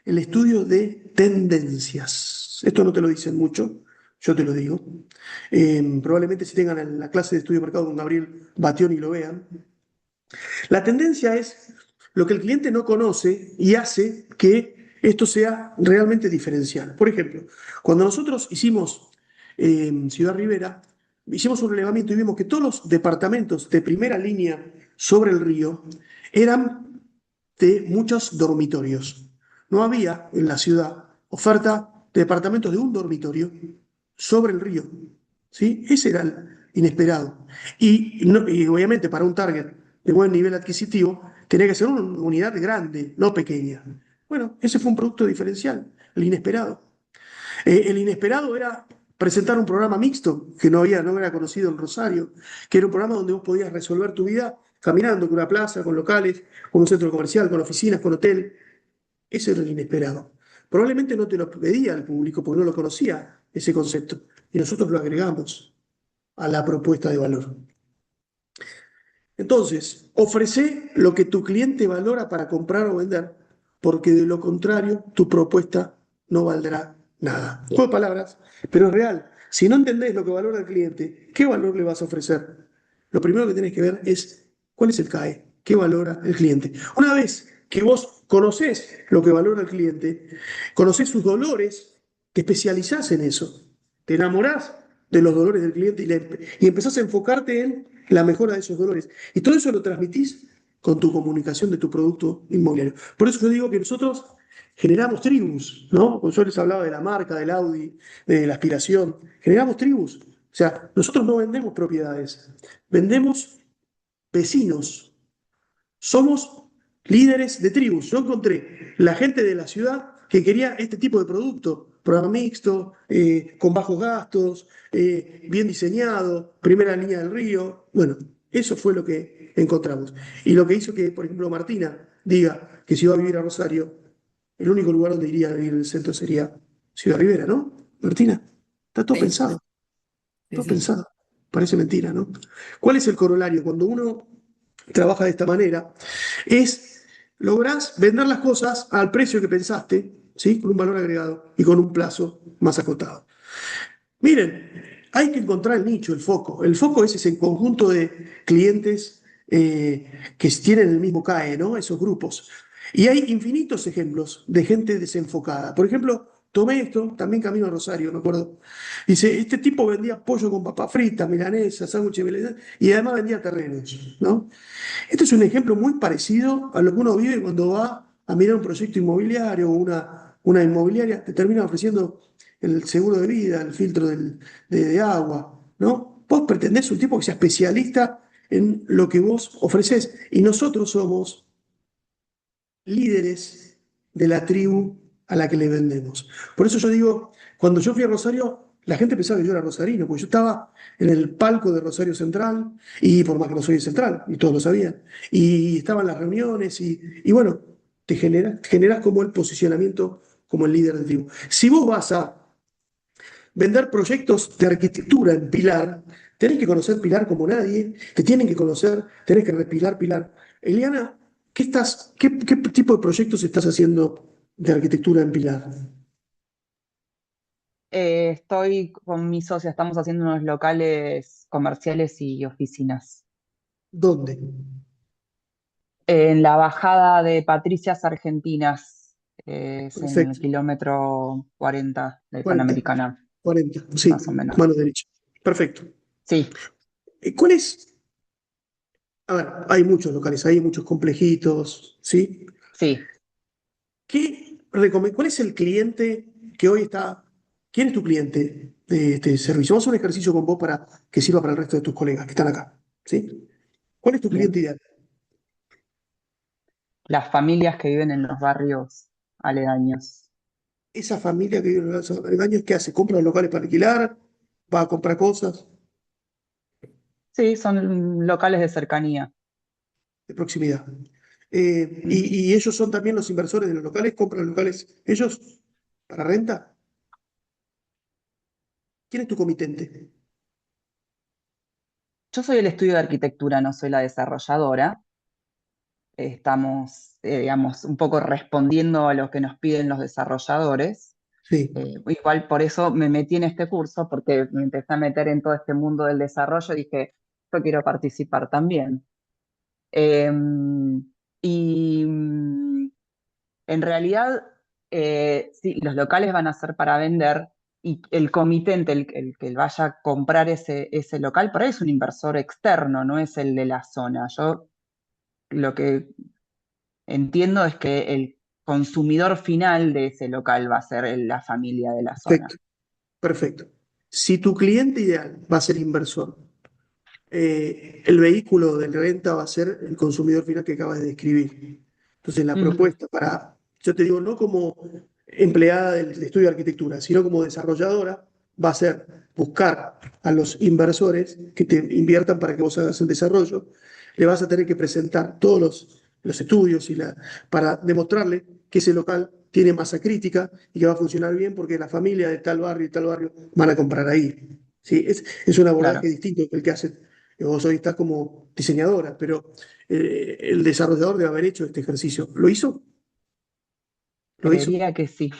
S1: el estudio de tendencias. Esto no te lo dicen mucho, yo te lo digo. Probablemente si tengan la clase de estudio de mercado con Gabriel Bationi lo vean. La tendencia es lo que el cliente no conoce y hace que esto sea realmente diferencial. Por ejemplo, cuando nosotros hicimos Ciudad Rivera, hicimos un relevamiento y vimos que todos los departamentos de primera línea sobre el río eran de muchos dormitorios. No había en la ciudad oferta de departamentos de un dormitorio sobre el río. ¿Sí? Ese era el inesperado. Y obviamente para un target de buen nivel adquisitivo tenía que ser una unidad grande, no pequeña. Bueno, ese fue un producto diferencial, el inesperado. El inesperado era presentar un programa mixto que no era conocido en Rosario, que era un programa donde vos podías resolver tu vida caminando con una plaza, con locales, con un centro comercial, con oficinas, con hotel. Ese era el inesperado. Probablemente no te lo pedía el público porque no lo conocía ese concepto y nosotros lo agregamos a la propuesta de valor. Entonces, ofrece lo que tu cliente valora para comprar o vender, porque de lo contrario tu propuesta no valdrá nada. Juego de palabras, pero es real. Si no entendés lo que valora el cliente, ¿qué valor le vas a ofrecer? Lo primero que tenés que ver es cuál es el CAE, qué valora el cliente. Una vez que vos conocés lo que valora el cliente, conocés sus dolores, te especializás en eso, te enamorás de los dolores del cliente y empezás a enfocarte en la mejora de esos dolores. Y todo eso lo transmitís con tu comunicación de tu producto inmobiliario. Por eso yo digo que nosotros generamos tribus, ¿no? Cuando yo les hablaba de la marca, del Audi, de la aspiración, generamos tribus. O sea, nosotros no vendemos propiedades, vendemos vecinos. Somos líderes de tribus. Yo encontré la gente de la ciudad que quería este tipo de producto, programa mixto, con bajos gastos, bien diseñado, primera línea del río. Bueno, eso fue lo que encontramos. Y lo que hizo que, por ejemplo, Martina diga que si va a vivir a Rosario, el único lugar donde iría a vivir en el centro sería Ciudad Rivera, ¿no? Martina, está todo
S7: Sí,
S1: pensado,
S7: sí,
S1: todo
S7: sí.
S1: pensado. Parece mentira, ¿no? ¿Cuál es el corolario? Cuando uno trabaja de esta manera, lográs vender las cosas al precio que pensaste, ¿sí? Con un valor agregado y con un plazo más acotado. Miren, hay que encontrar el nicho, el foco. El foco es ese conjunto de clientes que tienen el mismo CAE, ¿no? Esos grupos. Y hay infinitos ejemplos de gente desenfocada. Por ejemplo, tomé esto, también camino a Rosario, me acuerdo. Dice, este tipo vendía pollo con papa frita, milanesa, sándwich y además vendía terrenos, ¿no? Este es un ejemplo muy parecido a lo que uno vive cuando va a mirar un proyecto inmobiliario o una inmobiliaria, te termina ofreciendo el seguro de vida, el filtro de agua, ¿no? Vos pretendés un tipo que sea especialista en lo que vos ofreces y nosotros somos líderes de la tribu a la que le vendemos. Por eso yo digo, cuando yo fui a Rosario, la gente pensaba que yo era rosarino, porque yo estaba en el palco de Rosario Central, y por más que no soy de Central, y todos lo sabían, y estaban las reuniones, y bueno, te generas como el posicionamiento como el líder de tribu. Si vos vas a vender proyectos de arquitectura en Pilar, tenés que conocer Pilar como nadie, te tienen que conocer, tenés que respirar Pilar. Eliana, qué tipo de proyectos estás haciendo de arquitectura en Pilar?
S5: Estoy con mi socia, estamos haciendo unos locales comerciales y oficinas.
S1: ¿Dónde?
S5: En la bajada de Patricias Argentinas, es en el
S1: Perfecto.
S5: kilómetro 40 de
S1: 40,
S5: Panamericana,
S1: 40, sí,
S5: más o menos.
S1: mano derecha. Perfecto.
S5: Sí,
S1: ¿Cuál es? A ver, hay muchos locales, hay muchos complejitos, ¿sí?
S5: sí.
S1: ¿Cuál es el cliente que hoy está? ¿Quién es tu cliente de este servicio? Vamos a hacer un ejercicio con vos para que sirva para el resto de tus colegas que están acá, ¿sí? ¿Cuál es tu cliente
S5: Bien.
S1: ideal?
S5: Las familias que viven en los barrios aledaños.
S1: Esa familia que vive en los aledaños, ¿qué hace? ¿Compra los locales para alquilar? ¿Va a comprar cosas
S5: Sí, son locales de cercanía.
S1: de proximidad?
S5: Ujú.
S1: Y ellos son también los inversores de los locales? ¿Compran los locales ellos para renta? ¿Quién es tu comitente?
S5: Yo soy el estudio de arquitectura, no soy la desarrolladora. Estamos, digamos, un poco respondiendo a lo que nos piden los desarrolladores.
S1: Sí,
S5: Igual por eso me metí en este curso, porque me empecé a meter en todo este mundo del desarrollo y dije, yo quiero participar también. Eh, y en realidad, sí, los locales van a ser para vender y el comitente, el que vaya a comprar ese local, por ahí es un inversor externo, no es el de la zona. Yo lo que entiendo es que el consumidor final de ese local va a ser la familia de la
S1: perfecto,
S5: zona.
S1: perfecto. Si tu cliente ideal va a ser inversor, el vehículo de renta va a ser el consumidor final que acabas de describir. Entonces, la
S5: Ujú.
S1: propuesta para, yo te digo, no como empleada del estudio de arquitectura, sino como desarrolladora, va a ser buscar a los inversores que te inviertan para que vos hagas el desarrollo. Le vas a tener que presentar todos los estudios para demostrarle que ese local tiene masa crítica y que va a funcionar bien porque la familia de tal barrio y tal barrio van a comprar ahí. ¿Sí? Es un abordaje
S5: Claro,
S1: distinto que el que hace. Vos hoy estás como diseñadora, pero el desarrollador debe haber hecho este ejercicio. ¿Lo hizo? ¿Lo hizo?
S5: creería que sí.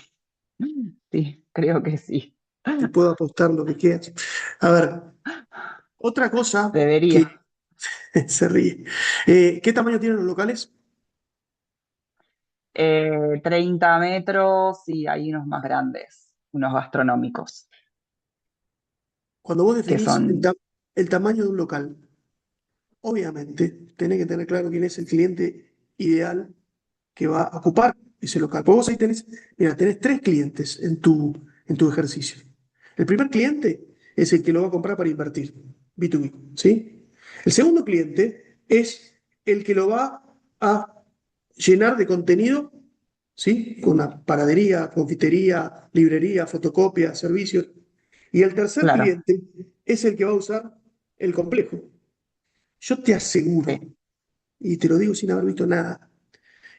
S5: Sí, creo que sí.
S1: Te puedo apostar lo que quieras. A ver, otra cosa que
S5: Debería.
S1: se ríe. ¿Qué tamaño tienen los locales?
S5: 30 metros y hay unos más grandes, unos gastronómicos,
S1: Cuando vos
S5: que
S1: definís
S5: son,
S1: el tamaño de un local, obviamente tenés que tener claro quién es el cliente ideal que va a ocupar ese local. Porque vos ahí tenés, mira, tenés tres clientes en tu ejercicio. El primer cliente es el que lo va a comprar para invertir, B2B, ¿sí? El segundo cliente es el que lo va a llenar de contenido, ¿sí? Con una panadería, confitería, librería, fotocopia, servicios. Y el tercer
S5: claro,
S1: cliente es el que va a usar el complejo. Yo te aseguro,
S5: sí.
S1: y te lo digo sin haber visto nada,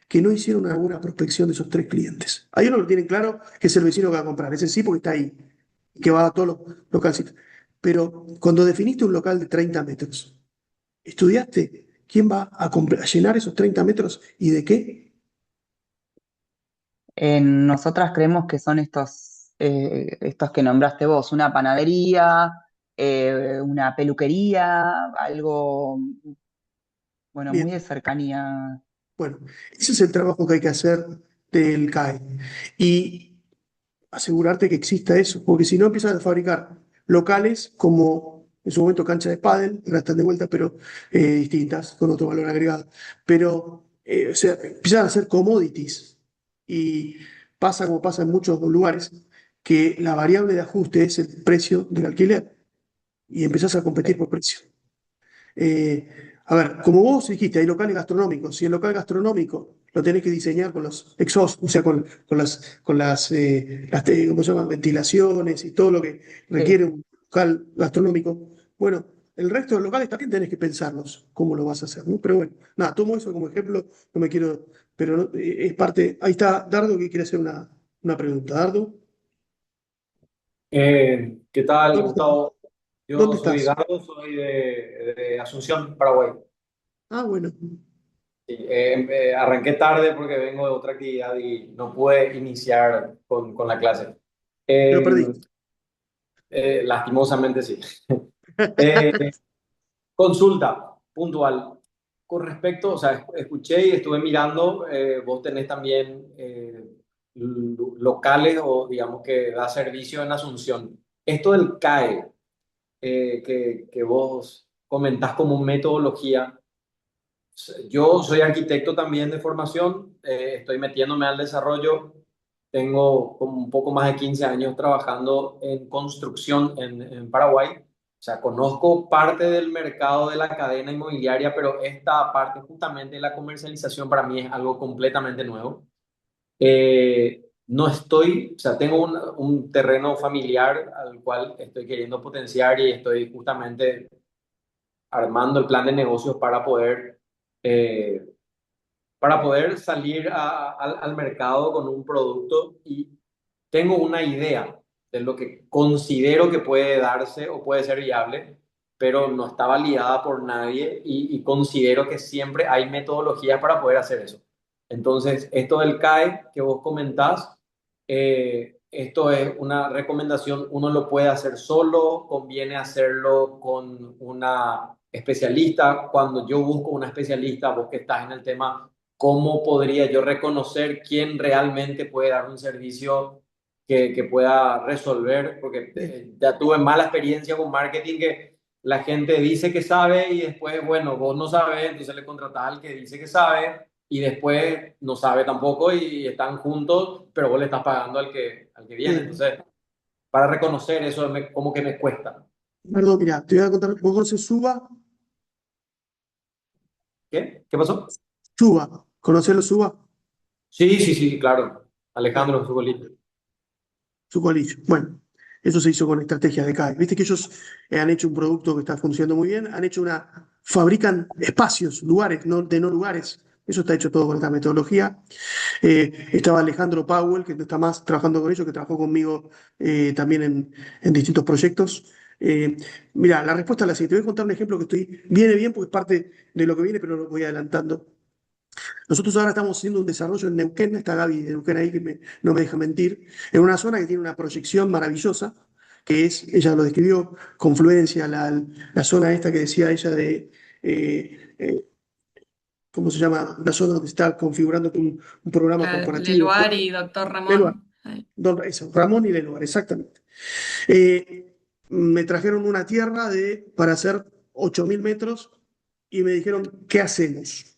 S1: que no hicieron una buena prospección de esos tres clientes. Hay uno lo tienen claro, que es el vecino que va a comprar, ese sí porque está ahí, que va a todos los localcitos. Pero cuando definiste un local de 30 metros, ¿estudiaste quién va a llenar esos 30 metros y de qué?
S5: Nosotras creemos que son estos que nombraste vos, una panadería, una peluquería, algo, bueno, muy de
S1: Bien,
S5: cercanía.
S1: bueno, ese es el trabajo que hay que hacer del CAE. Y asegurarte que exista eso, porque si no empiezas a fabricar locales como en su momento cancha de pádel, ahora están de vuelta, pero distintas, con otro valor agregado. Pero, o sea, empiezan a ser commodities y pasa como pasa en muchos lugares, que la variable de ajuste es el precio del alquiler y empezás a competir
S5: Sí,
S1: por precio. Eh, a ver, como vos dijiste, hay locales gastronómicos. Si el local gastronómico lo tenés que diseñar con los exhaust, o sea, con las ¿cómo se llaman? Ventilaciones y todo lo que requiere
S5: sí.
S1: un local gastronómico. Bueno, el resto de los locales también tenés que pensarlos, cómo lo vas a hacer, ¿no? Pero bueno, nada, tomo eso como ejemplo, no me quiero, pero es parte. Ahí está Dardo que quiere hacer una pregunta. Dardo,
S8: ¿Qué tal,
S1: ¿dónde estás?
S8: Gustavo? Yo
S1: ¿Dónde
S8: soy
S1: estás?
S8: Dardo, soy de Asunción, Paraguay.
S1: Ah, bueno,
S8: Sí, arranqué tarde porque vengo de otra actividad y no pude iniciar con la clase.
S1: te lo
S8: Eh,
S1: perdiste.
S8: lastimosamente sí. Eh, Consulta puntual. Con respecto, o sea, escuché y estuve mirando, vos tenés también locales o digamos que da servicio en Asunción. Esto del CAE, que vos comentás como metodología, yo soy arquitecto también de formación, estoy metiéndome al desarrollo, tengo como un poco más de 15 años trabajando en construcción en Paraguay, o sea, conozco parte del mercado de la cadena inmobiliaria, pero esta parte justamente de la comercialización para mí es algo completamente nuevo. No estoy, o sea, tengo un terreno familiar al cual estoy queriendo potenciar y estoy justamente armando el plan de negocios eh, para poder salir al mercado con un producto y tengo una idea de lo que considero que puede darse o puede ser viable, pero no está validada por nadie y considero que siempre hay metodologías para poder hacer eso. Entonces, esto del CAE que vos comentás, esto es una recomendación, uno lo puede hacer solo, conviene hacerlo con una especialista. Cuando yo busco una especialista, vos que estás en el tema, ¿cómo podría yo reconocer quién realmente puede dar un servicio que pueda resolver? Porque ya tuve mala experiencia con marketing que la gente dice que sabe y después, bueno, vos no sabes, entonces le contratás al que dice que sabe y después no sabe tampoco y están juntos, pero vos le estás pagando al que viene. Entonces, para reconocer eso, como que me cuesta.
S1: Perdón, mira, te voy a contar, ¿vos conoces Suba?
S8: ¿Qué? ¿Qué pasó?
S1: Suba, ¿conocés los Suba?
S8: Sí, sí, sí, claro. Alejandro, su bolito.
S1: Su colillo. Bueno, eso se hizo con estrategias de CAE. Viste que ellos han hecho un producto que está funcionando muy bien, fabrican espacios, lugares, de no lugares. Eso está hecho todo con esta metodología. Estaba Alejandro Powell, que no está más trabajando con ellos, que trabajó conmigo también en distintos proyectos. Mira, la respuesta es la siguiente. Te voy a contar un ejemplo que viene bien porque es parte de lo que viene, pero lo voy adelantando. Nosotros ahora estamos haciendo un desarrollo en Neuquén, está Gaby de Neuquén ahí que no me deja mentir, en una zona que tiene una proyección maravillosa, ella lo describió, Confluencia, la zona esta que decía ella eh, eh, ¿cómo se llama? La zona donde está configurando un programa corporativo.
S7: Leluar y doctor
S1: Leluar.
S7: Ramón. Ahí.
S1: Eso, Ramón y Leluar, exactamente. Me trajeron una tierra para hacer 8.000 metros y me dijeron, ¿qué hacemos?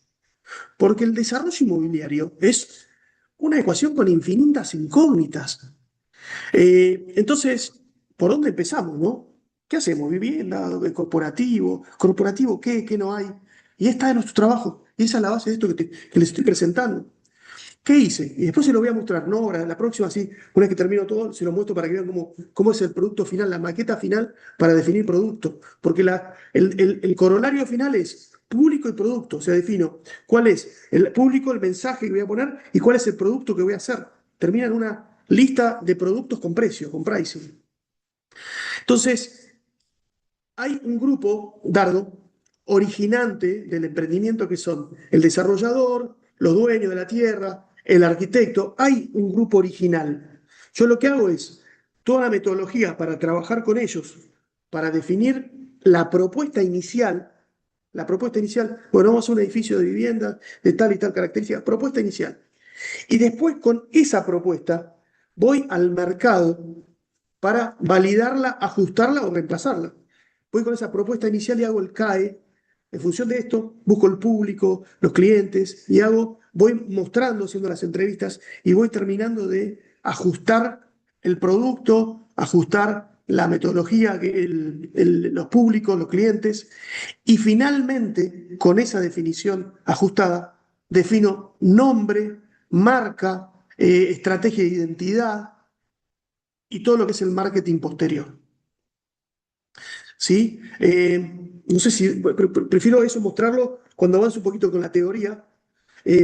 S1: Porque el desarrollo inmobiliario es una ecuación con infinitas incógnitas. Entonces, ¿por dónde empezamos, no? ¿Qué hacemos? ¿Vivienda? ¿Corporativo? ¿Corporativo qué? ¿Qué no hay? Y esta es nuestro trabajo. Y esa es la base de esto que les estoy presentando. ¿Qué hice? Y después se lo voy a mostrar, ¿no? Ahora, la próxima, sí, una vez que termino todo, se lo muestro para que vean cómo es el producto final, la maqueta final para definir producto. Porque el corolario final es público y producto. O sea, defino cuál es el público, el mensaje que voy a poner y cuál es el producto que voy a hacer. Termina en una lista de productos con precio, con pricing. Entonces, hay un grupo, Dardo, originante del emprendimiento que son el desarrollador, los dueños de la tierra, el arquitecto. Hay un grupo original. Yo lo que hago es toda la metodología para trabajar con ellos, para definir la propuesta inicial. La propuesta inicial, bueno, vamos a un edificio de vivienda de tal y tal característica, propuesta inicial. Y después con esa propuesta voy al mercado para validarla, ajustarla o reemplazarla. Voy con esa propuesta inicial y hago el CAE. En función de esto, busco el público, los clientes y voy mostrando, haciendo las entrevistas y voy terminando de ajustar el producto, ajustar la metodología, los públicos, los clientes y finalmente, con esa definición ajustada, defino nombre, marca, estrategia de identidad y todo lo que es el marketing posterior. ¿Sí? No sé si, prefiero eso mostrarlo cuando avance un poquito con la teoría,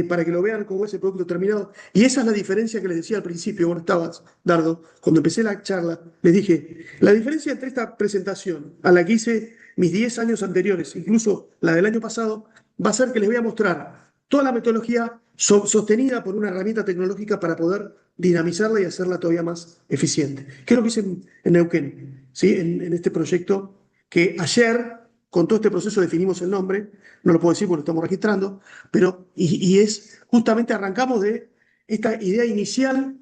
S1: para que lo vean cómo es el producto terminado. Y esa es la diferencia que les decía al principio, cuando estabas, Dardo, cuando empecé la charla, les dije, la diferencia entre esta presentación a la que hice mis 10 años anteriores, incluso la del año pasado, va a ser que les voy a mostrar toda la metodología sostenida por una herramienta tecnológica para poder dinamizarla y hacerla todavía más eficiente. ¿Qué es lo que hice en Neuquén? ¿Sí? En este proyecto que ayer, con todo este proceso, definimos el nombre, no lo puedo decir porque lo estamos registrando, pero y es justamente arrancamos de esta idea inicial,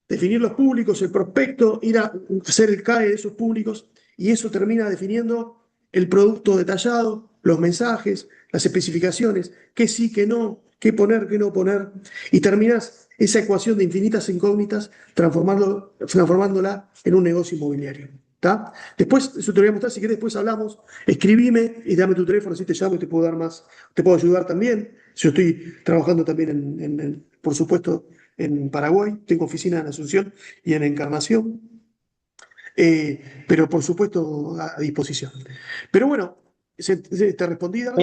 S1: definir los públicos, el prospecto, ir a hacer el CAE de esos públicos, y eso termina definiendo el producto detallado, los mensajes, las especificaciones, qué sí, qué no, qué poner, qué no poner, y terminas esa ecuación de infinitas incógnitas transformándola en un negocio inmobiliario. ¿Tá? Después, eso te lo voy a mostrar, si querés, después hablamos, escribime y dame tu teléfono, así te llamo y te puedo dar más, te puedo ayudar también. Yo estoy trabajando también por supuesto, en Paraguay, tengo oficina en Asunción y en Encarnación, pero por supuesto a disposición. Pero bueno, ¿te respondí, Dardo?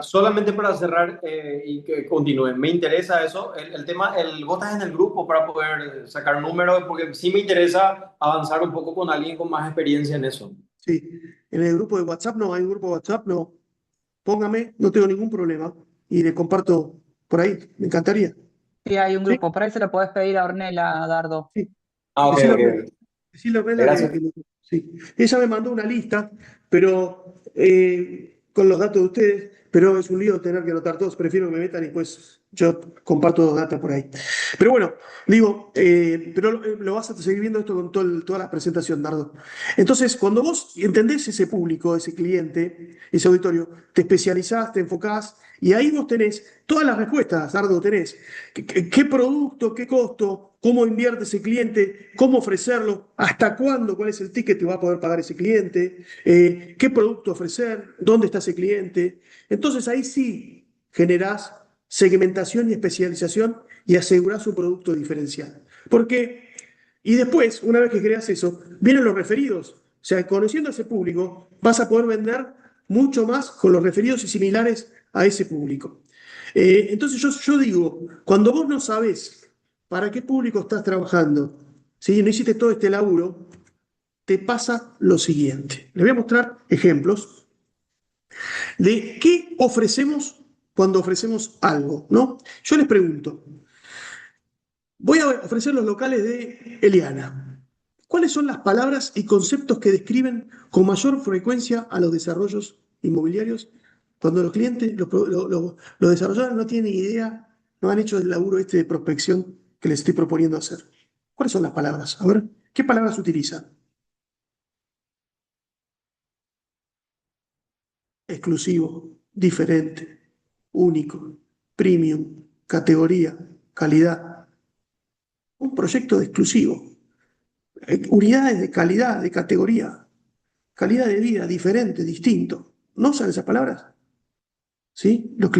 S8: Solamente para cerrar y que continúe, me interesa eso, el tema, vos estás en el grupo para poder sacar números, porque sí me interesa avanzar un poco con alguien con más experiencia en eso.
S1: Sí, en el grupo de WhatsApp no, hay un grupo de WhatsApp, no. Póngame, no tengo ningún problema y le comparto por ahí, me encantaría.
S5: Sí, hay un
S1: ¿Sí?
S5: grupo. Por ahí se lo podés pedir a Ornella, Dardo.
S1: Sí.
S8: Ah, ok,
S1: Decirle a
S8: ok.
S1: Ornella, decirle a Ornella
S8: Gracias.
S1: sí. Ella me mandó una lista, pero con los datos de ustedes, pero es un lío tener que anotar todos, prefiero que me metan y pues yo comparto data por ahí. Pero bueno, digo, pero lo vas a seguir viendo esto con toda la presentación, Dardo. Entonces, cuando vos entendés ese público, ese cliente, ese auditorio, te especializás, te enfocás, y ahí vos tenés todas las respuestas, Dardo, tenés qué producto, qué costo, cómo invierte ese cliente, cómo ofrecerlo, hasta cuándo, cuál es el ticket que va a poder pagar ese cliente, qué producto ofrecer, dónde está ese cliente. Entonces ahí sí generás segmentación y especialización y asegurás un producto diferencial. Porque, y después, una vez que creas eso, vienen los referidos. O sea, conociendo a ese público, vas a poder vender mucho más con los referidos y similares a ese público. Entonces yo digo, cuando vos no sabés para qué público estás trabajando, ¿sí? No hiciste todo este laburo, te pasa lo siguiente. Les voy a mostrar ejemplos de qué ofrecemos cuando ofrecemos algo, ¿no? Yo les pregunto, voy a ofrecer los locales de Eliana. ¿Cuáles son las palabras y conceptos que describen con mayor frecuencia a los desarrollos inmobiliarios cuando los clientes, los desarrolladores no tienen idea, no han hecho el laburo este de prospección que les estoy proponiendo hacer? ¿Cuáles son las palabras? A ver, ¿qué palabras utilizan? Exclusivo, diferente, único, premium, categoría, calidad. Un proyecto de exclusivo. Unidades de calidad, de categoría, calidad de vida, diferente, distinto. ¿No usan esas palabras? ¿Sí? ¿No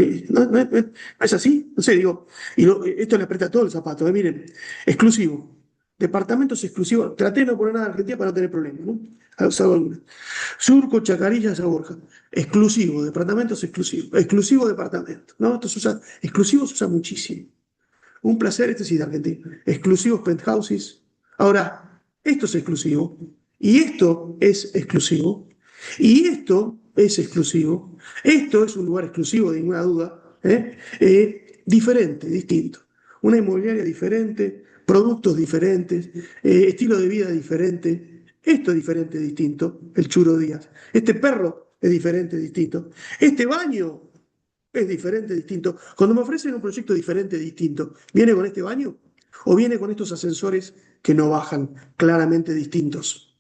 S1: es así? No sé, digo, esto le aprieta todo el zapato, miren, exclusivo. Departamentos exclusivos. Traté de no poner nada en Argentina para no tener problemas, ¿no? Salvo algunas. Surco, Chacarilla, Borja. Exclusivo, departamentos exclusivos. Exclusivo departamento. ¿No? Esto se usa, exclusivo se usa muchísimo. Un placer, este sí de Argentina. Exclusivos penthouses. Ahora, esto es exclusivo. Y esto es exclusivo. Y esto es exclusivo. Esto es un lugar exclusivo, de ninguna duda. Diferente, distinto. Una inmobiliaria diferente, productos diferentes, estilo de vida diferente. Esto es diferente, distinto. El Churo Díaz. Este perro es diferente, distinto. Este baño es diferente, distinto. Cuando me ofrecen un proyecto diferente, distinto, ¿viene con este baño? ¿O viene con estos ascensores que no bajan, claramente distintos?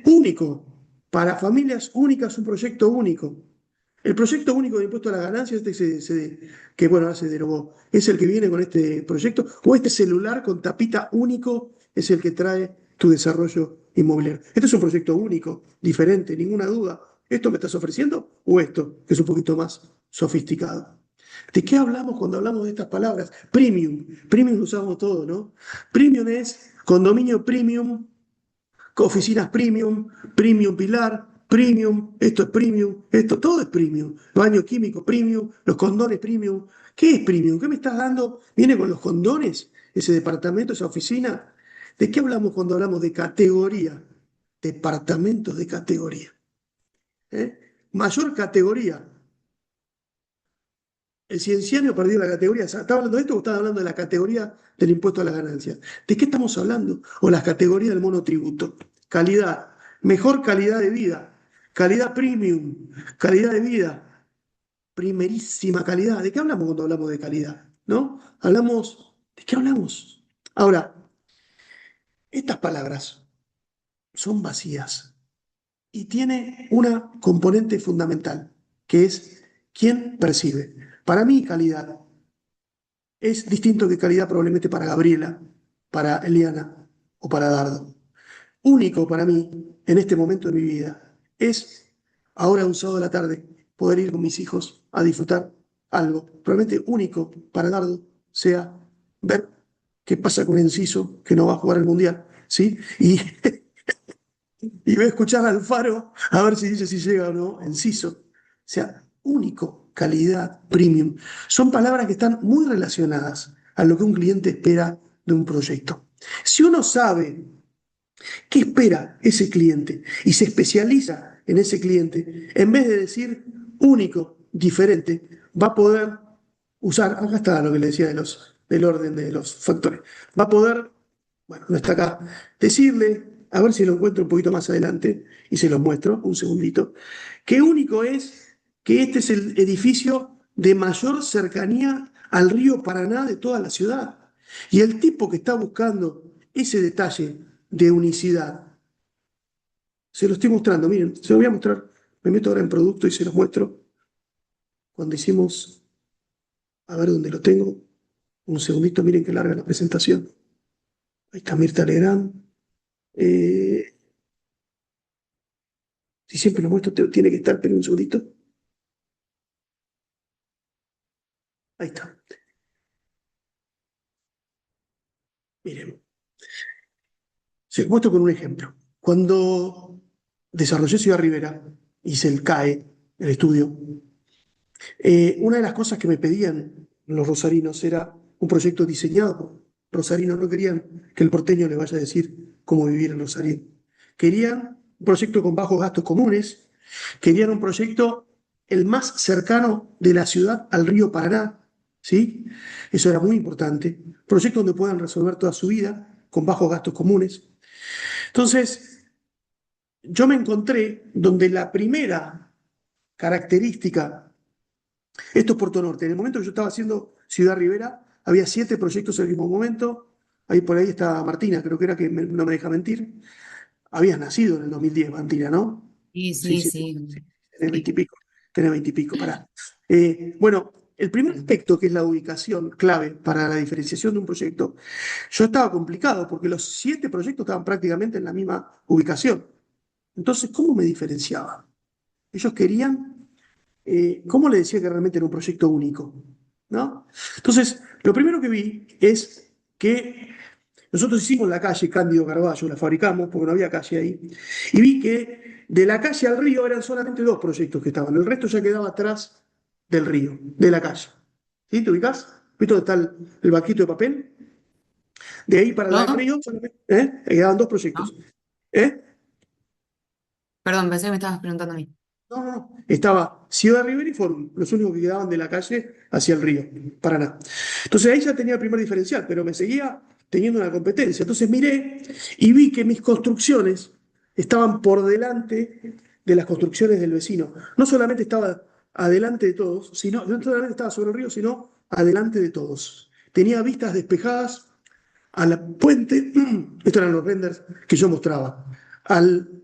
S1: Único. Para familias únicas, un proyecto único. El proyecto único de impuesto a la ganancia, que bueno, ahora se derogó, es el que viene con este proyecto, o este celular con tapita único es el que trae tu desarrollo inmobiliario. Este es un proyecto único, diferente, ninguna duda. ¿Esto me estás ofreciendo o esto, que es un poquito más sofisticado? ¿De qué hablamos cuando hablamos de estas palabras? Premium. Premium lo usamos todo, ¿no? Premium es condominio premium, oficinas premium, premium pilar, premium, esto es premium, esto todo es premium. Baño químico premium, los condones premium. ¿Qué es premium? ¿Qué me estás dando? ¿Viene con los condones ese departamento, esa oficina? ¿De qué hablamos cuando hablamos de categoría? Departamentos de categoría. Mayor categoría. El cienciano perdió la categoría. ¿Estaba hablando de esto o estaba hablando de la categoría del impuesto a las ganancias? ¿De qué estamos hablando? O las categorías del monotributo. Calidad, mejor calidad de vida, calidad premium, calidad de vida, primerísima calidad. ¿De qué hablamos cuando hablamos de calidad? ¿No? ¿De qué hablamos? Ahora, estas palabras son vacías y tiene una componente fundamental, que es quién percibe. Para mí, calidad es distinto que calidad probablemente para Gabriela, para Eliana o para Dardo. Único para mí, en este momento de mi vida, es ahora un sábado de la tarde poder ir con mis hijos a disfrutar algo. Probablemente único para Dardo sea ver qué pasa con Enciso, que no va a jugar el Mundial, ¿sí? Y voy a escuchar al Faro a ver si dice si llega o no Enciso. O sea, único, calidad, premium. Son palabras que están muy relacionadas a lo que un cliente espera de un proyecto. Si uno sabe qué espera ese cliente y se especializa en ese cliente, en vez de decir único, diferente, va a poder usar, acá está lo que le decía del orden de los factores, va a poder, bueno, no está acá, decirle, a ver si lo encuentro un poquito más adelante y se los muestro, un segundito, que único es que este es el edificio de mayor cercanía al río Paraná de toda la ciudad. Y el tipo que está buscando ese detalle de unicidad, se lo estoy mostrando, miren, se lo voy a mostrar, me meto ahora en producto y se los muestro. Cuando hicimos, a ver dónde lo tengo, un segundito, miren que larga la presentación. Ahí está Mirta Legrand. Si siempre lo muestro, tiene que estar, pero un segundito. Ahí está. Miren, se lo muestro con un ejemplo. Cuando desarrollé Ciudad Rivera, hice el CAE, el estudio, una de las cosas que me pedían los rosarinos era un proyecto diseñado por rosarinos. No querían que el porteño le vaya a decir cómo vivir en Rosario. Querían un proyecto con bajos gastos comunes, querían un proyecto el más cercano de la ciudad al río Paraná, ¿sí? Eso era muy importante. Proyecto donde puedan resolver toda su vida con bajos gastos comunes. Entonces, yo me encontré donde la primera característica, esto es Puerto Norte, en el momento que yo estaba haciendo Ciudad Rivera, había 7 proyectos en el mismo momento, ahí por ahí está Martina, creo que era que no me deja mentir, habías nacido en el 2010, Martina, ¿no?
S7: Sí,
S1: Sí,
S7: sí,
S1: sí,
S7: sí.
S1: tenés 20 y pico, pará. Bueno, el primer aspecto, que es la ubicación clave para la diferenciación de un proyecto, yo estaba complicado porque los 7 proyectos estaban prácticamente en la misma ubicación. Entonces, ¿cómo me diferenciaba? Ellos querían, ¿cómo le decía que realmente era un proyecto único? ¿No? Entonces, lo primero que vi es que nosotros hicimos la calle Cándido Carballo, la fabricamos porque no había calle ahí, y vi que de la calle al río eran solamente 2 proyectos que estaban, el resto ya quedaba atrás del río, de la calle. ¿Sí? ¿Te ubicás? ¿Viste dónde está el banquito de papel? De ahí para la del
S7: ¿No?
S1: río, quedaban 2 proyectos.
S7: ¿No?
S1: ¿Eh?
S7: Perdón, pensé que me estabas preguntando a mí.
S1: No, no, no. Estaba Ciudad Rivera y Forum, los únicos que quedaban de la calle hacia el río, Paraná. Entonces ahí ya tenía el primer diferencial, pero me seguía teniendo una competencia. Entonces miré y vi que mis construcciones estaban por delante de las construcciones del vecino. No solamente estaba adelante de todos, no solamente estaba sobre el río, sino adelante de todos. Tenía vistas despejadas a la puente, estos eran los renders que yo mostraba, a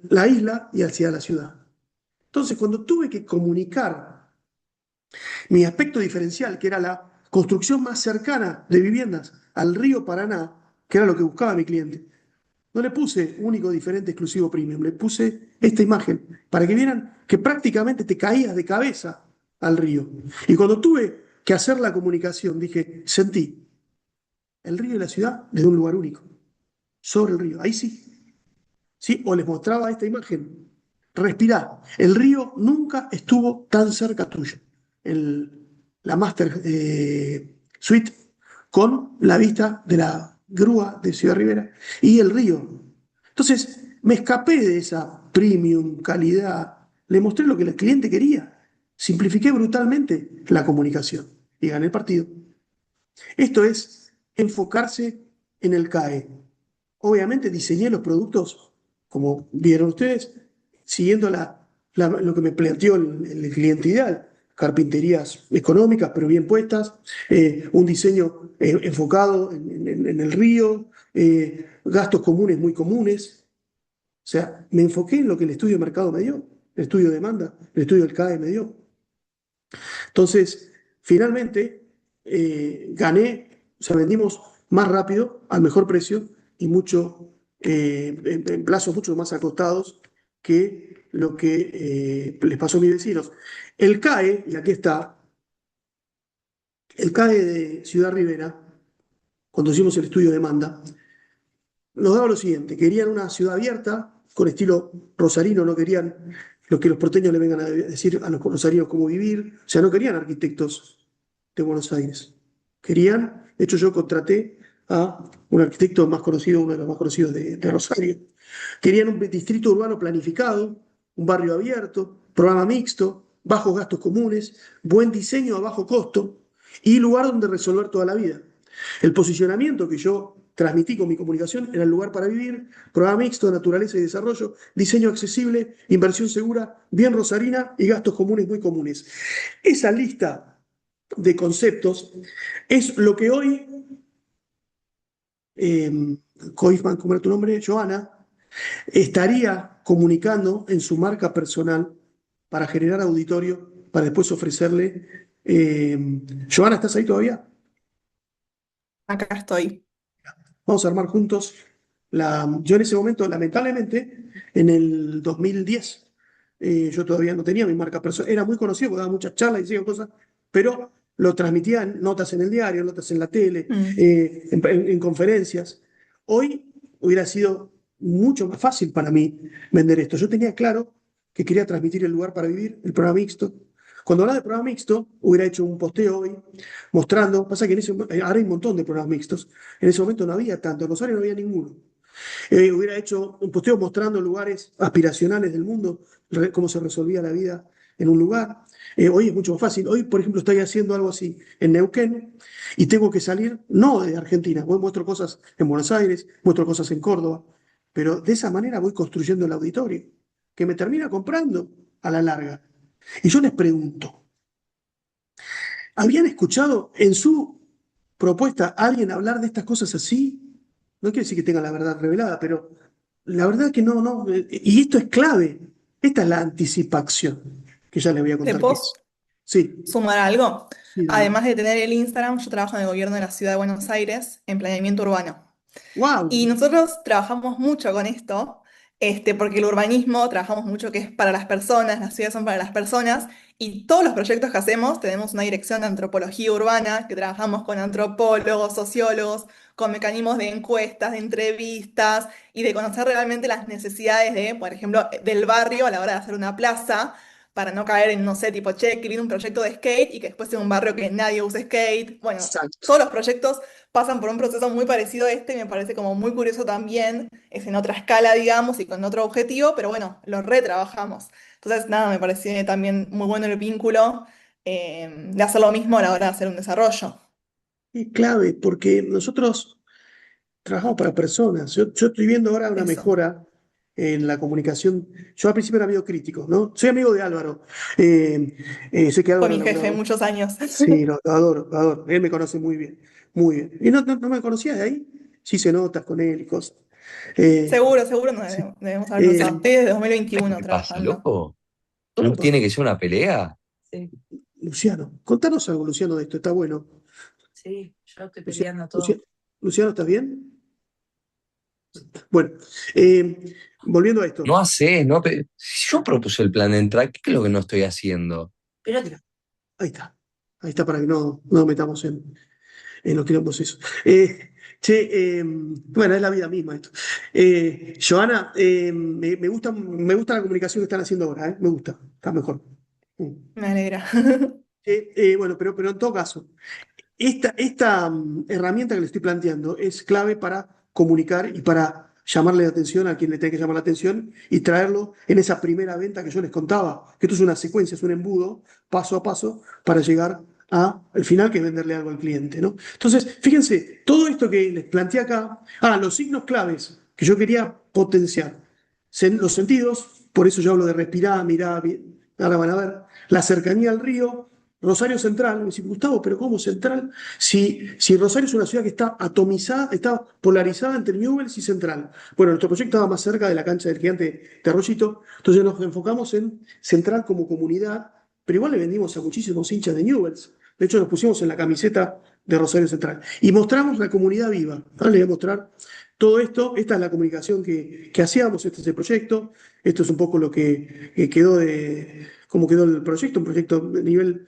S1: la isla y hacia la ciudad. Entonces, cuando tuve que comunicar mi aspecto diferencial, que era la construcción más cercana de viviendas al río Paraná, que era lo que buscaba mi cliente, no le puse único, diferente, exclusivo, premium, le puse esta imagen para que vieran que prácticamente te caías de cabeza al río. Y cuando tuve que hacer la comunicación, dije, sentí el río y la ciudad desde un lugar único, sobre el río, ahí sí. ¿Sí? O les mostraba esta imagen. Respirá. El río nunca estuvo tan cerca tuyo. La Master Suite con la vista de la grúa de Ciudad Rivera y el río. Entonces, me escapé de esa premium calidad. Le mostré lo que el cliente quería. Simplifiqué brutalmente la comunicación. y gané el partido. Esto es enfocarse en el CAE. Obviamente diseñé los productos, como vieron ustedes, siguiendo lo que me planteó el cliente ideal. Carpinterías económicas, pero bien puestas, un diseño enfocado en el río, gastos comunes muy comunes. O sea, me enfoqué en lo que el estudio de mercado me dio, el estudio de demanda, el estudio del CAE me dio. Entonces, finalmente, gané, o sea, vendimos más rápido, al mejor precio y en plazos mucho más acotados que lo que les pasó a mis vecinos. El CAE, y aquí está, el CAE de Ciudad Rivera, cuando hicimos el estudio de demanda, nos daba lo siguiente: querían una ciudad abierta, con estilo rosarino, no querían lo que los porteños le vengan a decir a los rosarinos cómo vivir, o sea, no querían arquitectos de Buenos Aires. Querían, de hecho yo contraté a un arquitecto más conocido, uno de los más conocidos de Rosario. Querían un distrito urbano planificado, un barrio abierto, programa mixto, bajos gastos comunes, buen diseño a bajo costo y lugar donde resolver toda la vida. El posicionamiento que yo transmití con mi comunicación era el lugar para vivir, programa mixto, naturaleza y desarrollo, diseño accesible, inversión segura, bien rosarina y gastos comunes muy comunes. Esa lista de conceptos es lo que hoy, Koifman, ¿cómo era tu nombre? Joana, estaría comunicando en su marca personal para generar auditorio, para después ofrecerle. Joana, ¿estás ahí todavía?
S4: Acá estoy.
S1: Vamos a armar juntos. Yo en ese momento, lamentablemente, en el 2010, yo todavía no tenía mi marca personal. Era muy conocido porque daba muchas charlas y decía cosas, pero lo transmitía en notas en el diario, notas en la tele, en conferencias. Hoy hubiera sido mucho más fácil para mí vender esto. Yo tenía claro que quería transmitir el lugar para vivir, el programa mixto. Cuando hablaba de programa mixto, hubiera hecho un posteo hoy mostrando, pasa que ahora hay un montón de programas mixtos, en ese momento no había tanto, en Rosario no había ninguno. Hubiera hecho un posteo mostrando lugares aspiracionales del mundo, cómo se resolvía la vida en un lugar. Hoy es mucho más fácil. Hoy, por ejemplo, estoy haciendo algo así en Neuquén y tengo que salir, no de Argentina, hoy muestro cosas en Buenos Aires, muestro cosas en Córdoba, pero de esa manera voy construyendo el auditorio, que me termina comprando a la larga. Y yo les pregunto, ¿habían escuchado en su propuesta a alguien hablar de estas cosas así? No quiere decir que tenga la verdad revelada, pero la verdad que no. Y esto es clave. Esta es la anticipación, que ya les voy a
S4: ¿Te
S1: contar qué
S4: puedo
S1: es. Sí,
S4: sumar algo?
S1: sí, dale.
S4: Además de tener el Instagram, yo trabajo en el gobierno de la ciudad de Buenos Aires en planeamiento urbano.
S1: ¡Wow!
S4: Y nosotros trabajamos mucho con esto, porque el urbanismo trabajamos mucho que es para las personas, las ciudades son para las personas, y todos los proyectos que hacemos tenemos una dirección de antropología urbana, que trabajamos con antropólogos, sociólogos, con mecanismos de encuestas, de entrevistas, y de conocer realmente las necesidades de, por ejemplo, del barrio a la hora de hacer una plaza, para no caer en, no sé, tipo, che, que viene un proyecto de skate y que después sea un barrio que nadie use skate. Bueno,
S1: Exacto.
S4: todos los proyectos pasan por un proceso muy parecido a este y me parece como muy curioso también, es en otra escala, digamos, y con otro objetivo, pero bueno, lo retrabajamos. Entonces, nada, me pareció también muy bueno el vínculo de hacer lo mismo a la hora de hacer un desarrollo.
S1: Es clave, porque nosotros trabajamos para personas. Yo estoy viendo ahora una
S4: Eso.
S1: mejora en la comunicación. Yo al principio era medio crítico, ¿no? Soy amigo de Álvaro. Sé que
S4: Fue
S1: Álvaro
S4: mi jefe
S1: laburaba.
S4: muchos años.
S1: Sí, lo adoro, lo adoro. Él me conoce muy bien, muy bien. Y no me conocía de ahí. Sí se notas con él y cosas. Eh,
S4: Seguro, seguro nos
S1: sí.
S4: debemos haber
S1: Eh,
S4: cruzado. Estoy desde
S9: ¿Qué
S4: 2021
S9: te pasa,
S4: trabajando.
S9: loco?
S1: ¿Cómo
S9: ¿Club
S1: pasa?
S9: tiene que ser una pelea?
S6: Sí,
S1: Luciano, contanos algo, Luciano, de esto, está bueno.
S6: sí, yo estoy
S1: Luciano,
S6: peleando todo.
S1: Luciano, ¿estás bien? Bueno, volviendo a esto.
S9: No haces, no. Si yo propuse el plan de entrada, ¿qué es lo que no estoy haciendo?
S6: Pero
S1: Mira, ahí está. Ahí está para que no nos metamos en los quilombos eso. Bueno, es la vida misma esto. Joana, me gusta la comunicación que están haciendo ahora, me gusta, está mejor. Mm.
S4: Me alegra.
S1: Bueno, pero en todo caso, esta herramienta que le estoy planteando es clave para comunicar y para llamarle la atención a quien le tenga que llamar la atención y traerlo en esa primera venta que yo les contaba, que esto es una secuencia, es un embudo, paso a paso, para llegar al final, que es venderle algo al cliente, ¿no? Entonces, fíjense, todo esto que les planteé acá, los signos claves que yo quería potenciar, los sentidos, por eso yo hablo de respirar, mirar, ahora van a ver, la cercanía al río, Rosario Central. Me dice, Gustavo, pero ¿cómo Central? Si Rosario es una ciudad que está atomizada, está polarizada entre Newell's y Central. Bueno, nuestro proyecto estaba más cerca de la cancha del Gigante de Arroyito, entonces nos enfocamos en Central como comunidad, pero igual le vendimos a muchísimos hinchas de Newell's. De hecho, nos pusimos en la camiseta de Rosario Central y mostramos la comunidad viva. Ahora les voy a mostrar todo esto. Esta es la comunicación que hacíamos, este es el proyecto, esto es un poco lo que quedó cómo quedó el proyecto, un proyecto de nivel,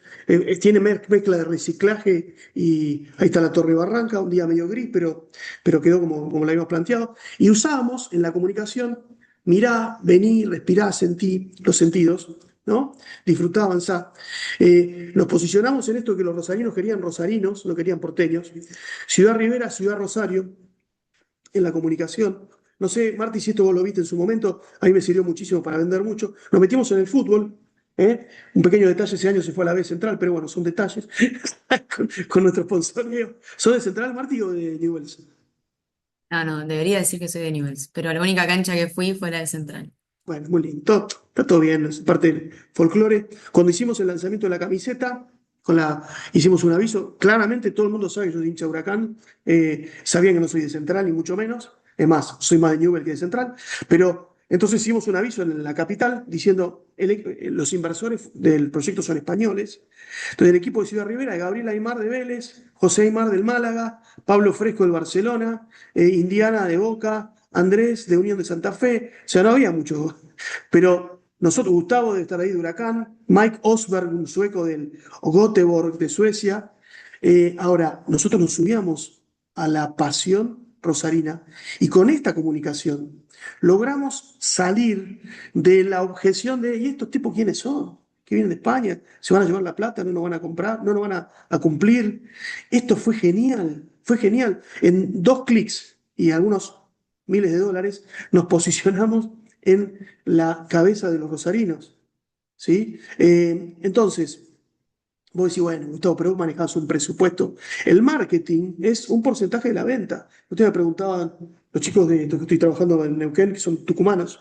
S1: tiene mezcla de reciclaje y ahí está la Torre Barranca, un día medio gris, pero quedó como la habíamos planteado. Y usábamos en la comunicación, mirá, vení, respirá, sentí, los sentidos, ¿no? Disfrutá, avanzá. Nos posicionamos en esto que los rosarinos querían rosarinos, no querían porteños. Ciudad Rivera, Ciudad Rosario, en la comunicación. No sé, Marti, si esto vos lo viste en su momento, a mí me sirvió muchísimo para vender mucho. Nos metimos en el fútbol, ¿eh? Un pequeño detalle, ese año se fue a la B Central, pero bueno, son detalles con nuestro sponsoreo. ¿Sos de Central, Marti, o de Newell's?
S7: No, debería decir que soy de Newell's, pero la única cancha que fui fue la de Central.
S1: Bueno, muy lindo, está todo bien, es parte del folclore. Cuando hicimos el lanzamiento de la camiseta, hicimos un aviso, claramente todo el mundo sabe que yo soy hincha de Huracán, sabían que no soy de Central, ni mucho menos, es más, soy más de Newell's que de Central, pero entonces hicimos un aviso en la capital diciendo, los inversores del proyecto son españoles. Entonces el equipo de Ciudad Rivera, Gabriel Aymar de Vélez, José Aymar del Málaga, Pablo Fresco del Barcelona, Indiana de Boca, Andrés de Unión de Santa Fe, o sea, no había mucho, pero nosotros, Gustavo debe estar ahí de Huracán, Mike Osberg, un sueco del Göteborg de Suecia. Ahora, nosotros nos subíamos a la pasión rosarina y con esta comunicación logramos salir de la objeción de, ¿y estos tipos quiénes son? Que vienen de España, se van a llevar la plata, no nos van a comprar, no nos van a cumplir. Esto fue genial, fue genial. En 2 clics y algunos miles de dólares nos posicionamos en la cabeza de los rosarinos, ¿sí? Entonces, vos decís, bueno, Gustavo, pero vos manejás un presupuesto. El marketing es un porcentaje de la venta. Ustedes me preguntaban, los chicos que estoy trabajando en Neuquén, que son tucumanos,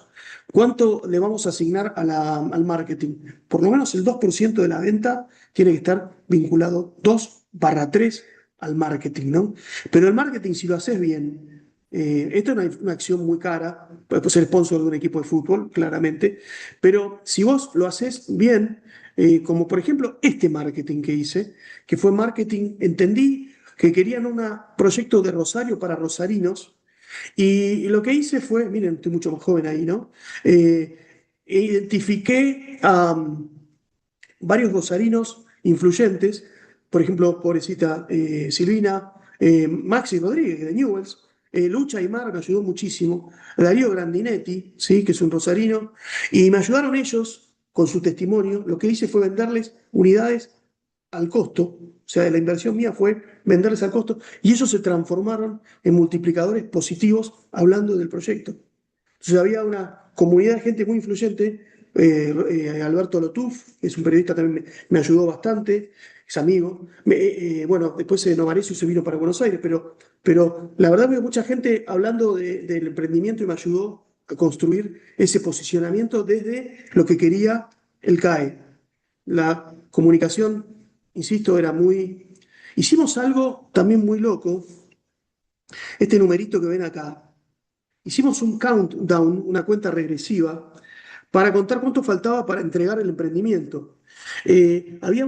S1: ¿cuánto le vamos a asignar al marketing? Por lo menos el 2% de la venta tiene que estar vinculado 2/3 al marketing, ¿no? Pero el marketing, si lo haces bien, esto es una acción muy cara, puedes ser sponsor de un equipo de fútbol, claramente, pero si vos lo haces bien, como por ejemplo este marketing que hice, que fue marketing, entendí que querían un proyecto de Rosario para rosarinos, y lo que hice fue, miren, estoy mucho más joven ahí, ¿no? Identifiqué a varios rosarinos influyentes, por ejemplo, pobrecita Silvina, Maxi Rodríguez de Newell's, Lucha Aymar me ayudó muchísimo, Darío Grandinetti, ¿sí? Que es un rosarino, y me ayudaron ellos con su testimonio. Lo que hice fue venderles unidades al costo, o sea, la inversión mía fue venderles al costo, y ellos se transformaron en multiplicadores positivos hablando del proyecto. Entonces había una comunidad de gente muy influyente. Alberto Lotuf, que es un periodista, también me ayudó bastante, es amigo. Bueno, después Novarecio se vino para Buenos Aires, pero la verdad veo mucha gente hablando del emprendimiento y me ayudó a construir ese posicionamiento desde lo que quería el CAE. La comunicación, insisto, era muy... Hicimos algo también muy loco, este numerito que ven acá. Hicimos un countdown, una cuenta regresiva, para contar cuánto faltaba para entregar el emprendimiento. Había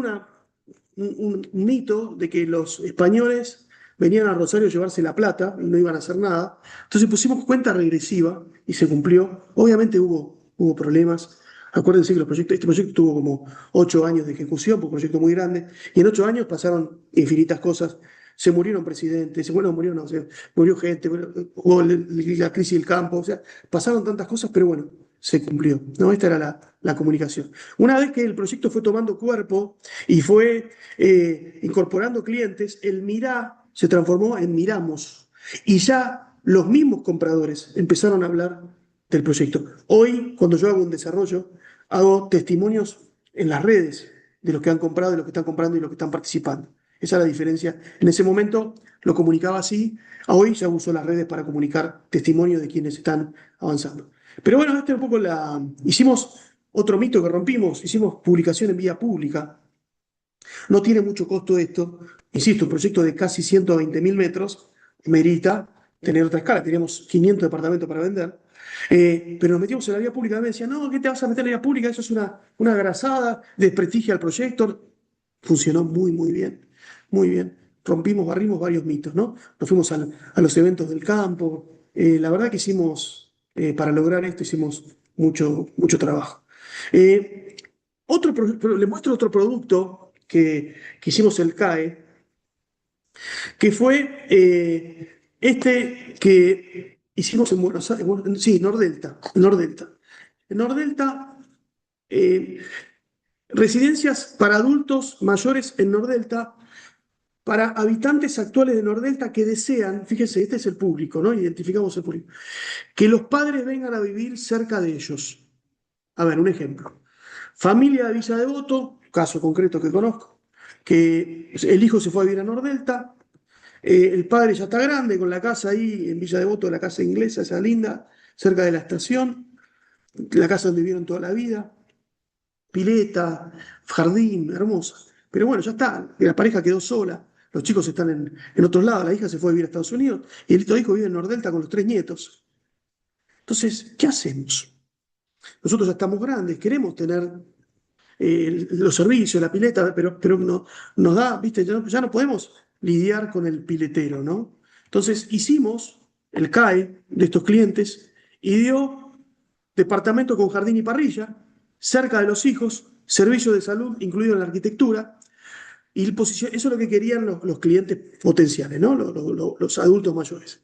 S1: un mito de que los españoles venían a Rosario a llevarse la plata y no iban a hacer nada. Entonces pusimos cuenta regresiva y se cumplió. Obviamente hubo problemas. Acuérdense que este proyecto tuvo como 8 años de ejecución, fue un proyecto muy grande, y en 8 años pasaron infinitas cosas. Se murieron presidentes, murió gente, hubo la crisis del campo, o sea, pasaron tantas cosas, pero bueno, se cumplió, ¿no? Esta era la comunicación. Una vez que el proyecto fue tomando cuerpo y fue incorporando clientes, el Mirá se transformó en Miramos, y ya los mismos compradores empezaron a hablar del proyecto. Hoy, cuando yo hago un desarrollo, hago testimonios en las redes. de los que han comprado, de los que están comprando y los que están participando. Esa es la diferencia. En ese momento lo comunicaba así, a hoy ya uso las redes para comunicar testimonios de quienes están avanzando. Pero bueno, este es un poco la... Hicimos otro mito que rompimos, hicimos publicación en vía pública. No tiene mucho costo esto. Insisto, un proyecto de casi 120.000 metros merita tener otra escala. Teníamos 500 departamentos para vender. Pero nos metimos en la vía pública y me decían, no, ¿qué te vas a meter en la vía pública? Eso es una grasada, desprestigia al proyecto. Funcionó muy, muy bien. Muy bien. Rompimos, barrimos varios mitos, ¿no? Nos fuimos a los eventos del campo. La verdad que hicimos, para lograr esto, hicimos mucho, mucho trabajo. Les muestro otro producto que hicimos el CAE, que fue este que hicimos en Buenos Aires, sí, Nordelta. En Nordelta, residencias para adultos mayores en Nordelta, para habitantes actuales de Nordelta que desean, fíjense, este es el público, ¿no? Identificamos el público, que los padres vengan a vivir cerca de ellos. A ver, un ejemplo. Familia de Villa Devoto, caso concreto que conozco, que el hijo se fue a vivir a Nordelta, el padre ya está grande con la casa ahí en Villa Devoto, la casa inglesa, esa linda, cerca de la estación, la casa donde vivieron toda la vida, pileta, jardín, hermosa. Pero bueno, ya está, la pareja quedó sola, los chicos están en otros lados, la hija se fue a vivir a Estados Unidos y el otro hijo vive en Nordelta con los 3 nietos. Entonces, ¿qué hacemos? Nosotros ya estamos grandes, queremos tener los servicios, la pileta, pero no, nos da, viste, ya no podemos lidiar con el piletero, ¿no? Entonces hicimos el CAE de estos clientes y dio departamento con jardín y parrilla, cerca de los hijos, servicio de salud incluido en la arquitectura, y eso es lo que querían los clientes potenciales, ¿no? Los adultos mayores.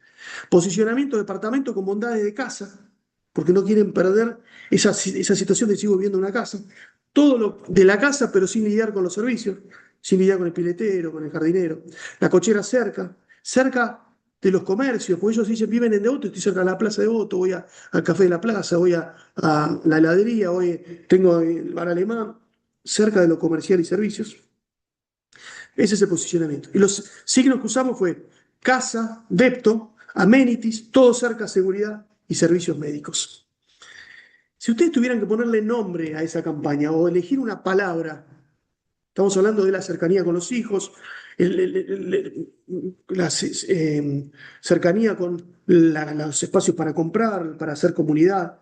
S1: Posicionamiento de departamento con bondades de casa, porque no quieren perder esa situación de sigo viviendo en una casa. Todo lo de la casa, pero sin lidiar con los servicios, sin lidiar con el piletero, con el jardinero. La cochera cerca de los comercios, porque ellos dicen, viven en Devoto, estoy cerca de la plaza de Devoto, voy al café de la plaza, voy a la heladería, tengo el bar alemán, cerca de lo comercial y servicios. Ese es el posicionamiento. Y los signos que usamos fue casa, depto, amenities, todo cerca, seguridad y servicios médicos. Si ustedes tuvieran que ponerle nombre a esa campaña o elegir una palabra, estamos hablando de la cercanía con los hijos, la cercanía con los espacios para comprar, para hacer comunidad.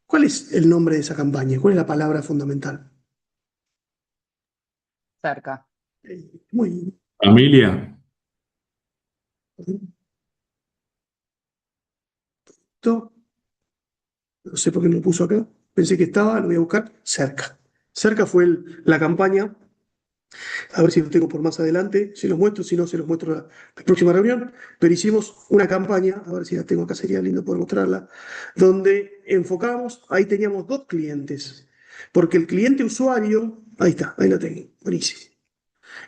S1: ¿Cuál es el nombre de esa campaña? ¿Cuál es la palabra fundamental?
S5: Cerca.
S1: Muy
S10: Familia.
S1: bien. No sé por qué no lo puso acá. Pensé que estaba, lo voy a buscar. Cerca. Cerca fue la campaña. A ver si lo tengo por más adelante. Se los muestro, si no, se los muestro la próxima reunión. Pero hicimos una campaña, a ver si la tengo acá, sería lindo poder mostrarla, donde enfocamos, ahí teníamos 2 clientes. Porque el cliente usuario, ahí está, ahí la tengo, buenísimo.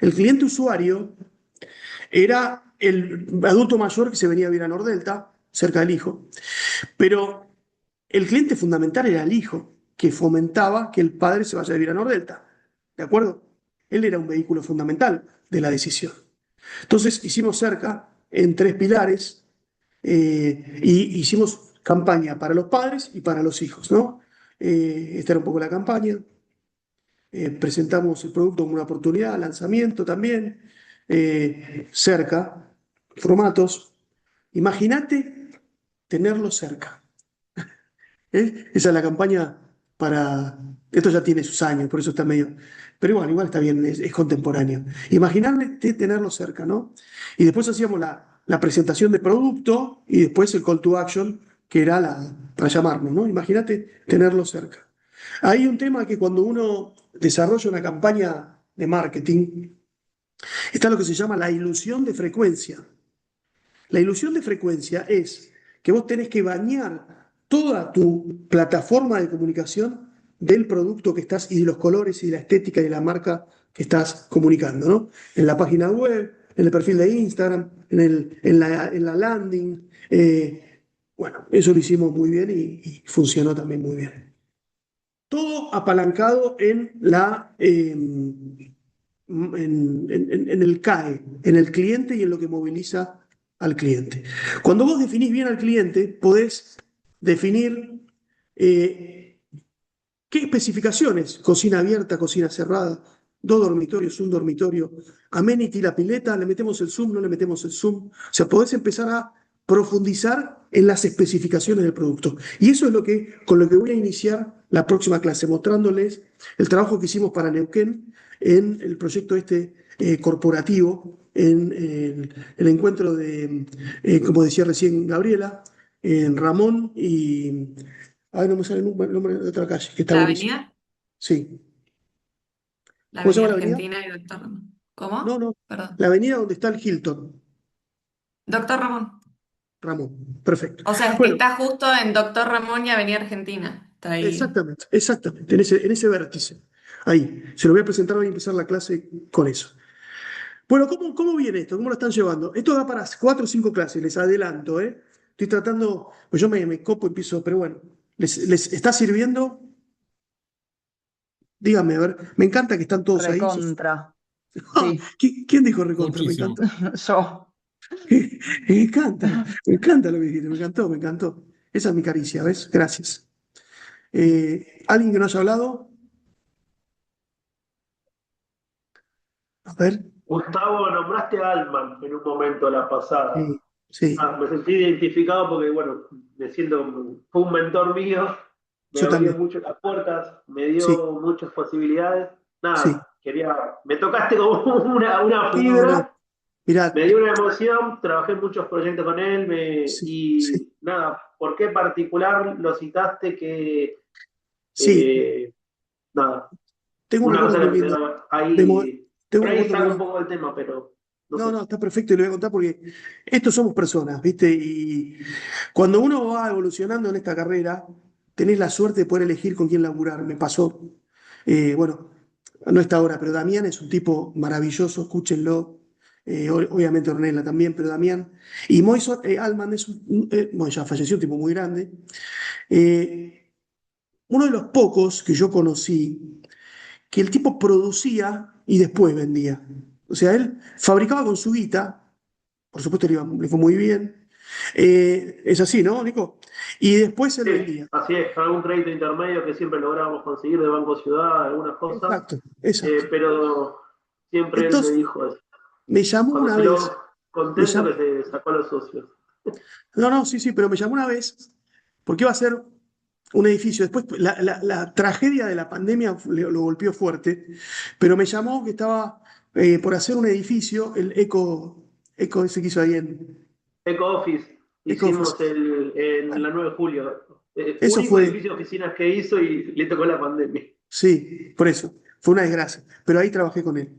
S1: El cliente usuario era el adulto mayor que se venía a vivir a Nordelta, cerca del hijo. Pero el cliente fundamental era el hijo, que fomentaba que el padre se vaya a vivir a Nordelta. ¿De acuerdo? Él era un vehículo fundamental de la decisión. Entonces hicimos cerca en 3 pilares y hicimos campaña para los padres y para los hijos, ¿no? Esta era un poco la campaña. Presentamos el producto como una oportunidad, lanzamiento también. Cerca, formatos. Imagínate tenerlo cerca. Esa es la campaña para... Esto ya tiene sus años, por eso está medio... Pero igual está bien, es contemporáneo. Imaginarte tenerlo cerca, ¿no? Y después hacíamos la presentación de producto y después el call to action, que era para llamarnos, ¿no? Imagínate tenerlo cerca. Hay un tema que cuando uno desarrolla una campaña de marketing, está lo que se llama la ilusión de frecuencia. La ilusión de frecuencia es que vos tenés que bañar toda tu plataforma de comunicación del producto que estás y de los colores y de la estética y de la marca que estás comunicando, ¿no? En la página web, en el perfil de Instagram, en la landing. Bueno, eso lo hicimos muy bien y funcionó también muy bien. todo apalancado en el CAE, en el cliente y en lo que moviliza al cliente. Cuando vos definís bien al cliente, podés definir qué especificaciones, cocina abierta, cocina cerrada, 2 dormitorios, un dormitorio, amenity, la pileta, le metemos el Zoom, no le metemos el Zoom. O sea, podés empezar a profundizar en las especificaciones del producto. Y eso es con lo que voy a iniciar la próxima clase, mostrándoles el trabajo que hicimos para Neuquén en el proyecto corporativo, en el encuentro de, como decía recién Gabriela, en Ramón y... Ay, no me sale el nombre de otra calle, que está
S6: ¿La
S1: buenísimo.
S6: avenida?
S1: Sí.
S6: ¿La
S1: ¿Cómo se
S6: avenida
S1: llama la avenida?
S6: Argentina y Doctor Ramón?
S1: No,
S6: ¿Cómo?
S1: no.
S6: Perdón.
S1: La avenida donde está el Hilton.
S6: Doctor Ramón.
S1: Ramón. Perfecto.
S6: O sea,
S1: Bueno,
S6: está justo en Doctor Ramón y Avenida Argentina. Está ahí.
S1: exactamente, exactamente, en ese vértice. Ahí. Se lo voy a presentar, voy a empezar la clase con eso. Bueno, ¿cómo viene esto? ¿Cómo lo están llevando? Esto da para 4 o 5 clases, les adelanto, ¿eh? Estoy tratando, pues yo me copo y empiezo, pero bueno, ¿les está sirviendo? Díganme, a ver, me encanta que están todos ahí.
S5: Recontra.
S1: Ah,
S5: Sí,
S1: ¿quién dijo recontra? Me
S8: Muchísimo.
S1: encanta.
S5: yo.
S1: Me encanta lo que dijiste, me encantó, me encantó. Esa es mi caricia, ¿ves? Gracias. ¿Alguien que no haya hablado? A ver.
S10: Gustavo, nombraste a Altman en un momento la pasada.
S1: Sí,
S10: Me sentí identificado porque, bueno, me siento fue un mentor mío, me
S1: yo
S10: abrió
S1: también.
S10: mucho las puertas, me
S1: Sí,
S10: dio muchas posibilidades.
S1: sí.
S10: Nada, me tocaste como una
S1: Sí, no,
S10: fibra,
S1: mirá,
S10: me dio una emoción, trabajé en muchos proyectos con él
S1: sí, sí,
S10: y nada, ¿por qué particular lo citaste que,
S1: sí.
S10: eh, nada,
S1: Tengo un
S10: una
S1: recuerdo
S10: cosa que
S1: muy
S10: me
S1: lindo.
S10: quedó
S1: Tengo
S10: ahí,
S1: un
S10: por ahí
S1: recuerdo muy
S10: sale un
S1: lindo.
S10: poco del tema, pero no
S1: No,
S10: sé.
S1: no, está perfecto y lo voy a contar porque estos somos personas, ¿viste? Y cuando uno va evolucionando en esta carrera, tenés la suerte de poder elegir con quién laburar. Me pasó, bueno, no está ahora, pero Damián es un tipo maravilloso, escúchenlo. Obviamente Ornella también, pero Damián. Y Moisés Alman bueno, ya falleció, un tipo muy grande. Eh, Uno de los pocos que yo conocí que el tipo producía y después vendía. O sea, él fabricaba con su guita, por supuesto le fue muy bien. Es así, ¿no, Nico? Y después él
S10: Sí,
S1: vendía.
S10: así es, algún crédito intermedio que siempre lográbamos conseguir de Banco Ciudad, algunas cosas,
S1: Exacto, exacto.
S10: pero siempre él me
S1: Entonces,
S10: dijo eso.
S1: me llamó
S10: Cuando
S1: una
S10: se
S1: vez,
S10: lo
S1: me
S10: contento
S1: llamó,
S10: que se sacó a los socios.
S1: no, no, sí, sí, pero me llamó una vez porque iba a ser un edificio. Después, la tragedia de la pandemia lo golpeó fuerte, pero me llamó que estaba por hacer un edificio, el Eco ese que hizo ahí en
S10: Eco Office
S1: Eco Office.
S10: hicimos en
S1: Bueno,
S10: la 9 de julio.
S1: eso
S10: Único
S1: fue,
S10: edificio de oficinas que hizo y le tocó la pandemia.
S1: sí, por eso, fue una desgracia, pero ahí trabajé con él.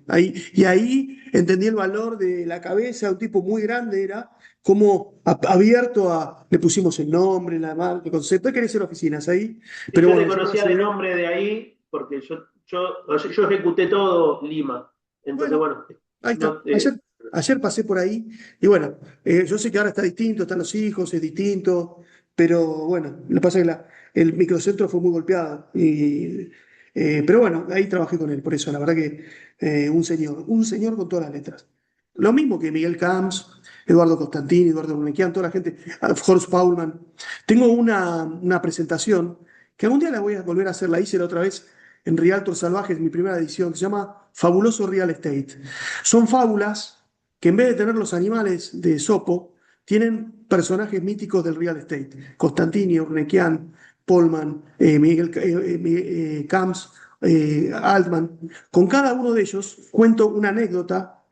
S1: Y ahí entendí el valor de la cabeza, un tipo muy grande era, como abierto le pusimos el nombre, la marca, el concepto, él quería hacer oficinas ahí,
S10: Y
S1: pero
S10: yo te
S1: bueno, yo lo
S10: conocía de
S1: ayudé.
S10: nombre de ahí porque yo ejecuté todo Lima. Entonces,
S1: Bueno,
S10: bueno,
S1: ahí está.
S10: no,
S1: Ayer pasé por ahí y bueno, yo sé que ahora está distinto, están los hijos, es distinto, pero bueno, lo que pasa es que el microcentro fue muy golpeado. Pero bueno, ahí trabajé con él, por eso, la verdad que un señor con todas las letras. Lo mismo que Miguel Camps, Eduardo Constantini, Eduardo Munequian, toda la gente, Horst Paulman. Tengo una presentación que algún día la voy a volver a hacer, la hice la otra vez en Rialto Salvajes, mi primera edición, que se llama Fabuloso Real Estate. Son fábulas que en vez de tener los animales de Sopo, tienen personajes míticos del real estate. Constantini, Urnequian, Polman, Camps, Altman. Con cada uno de ellos cuento una anécdota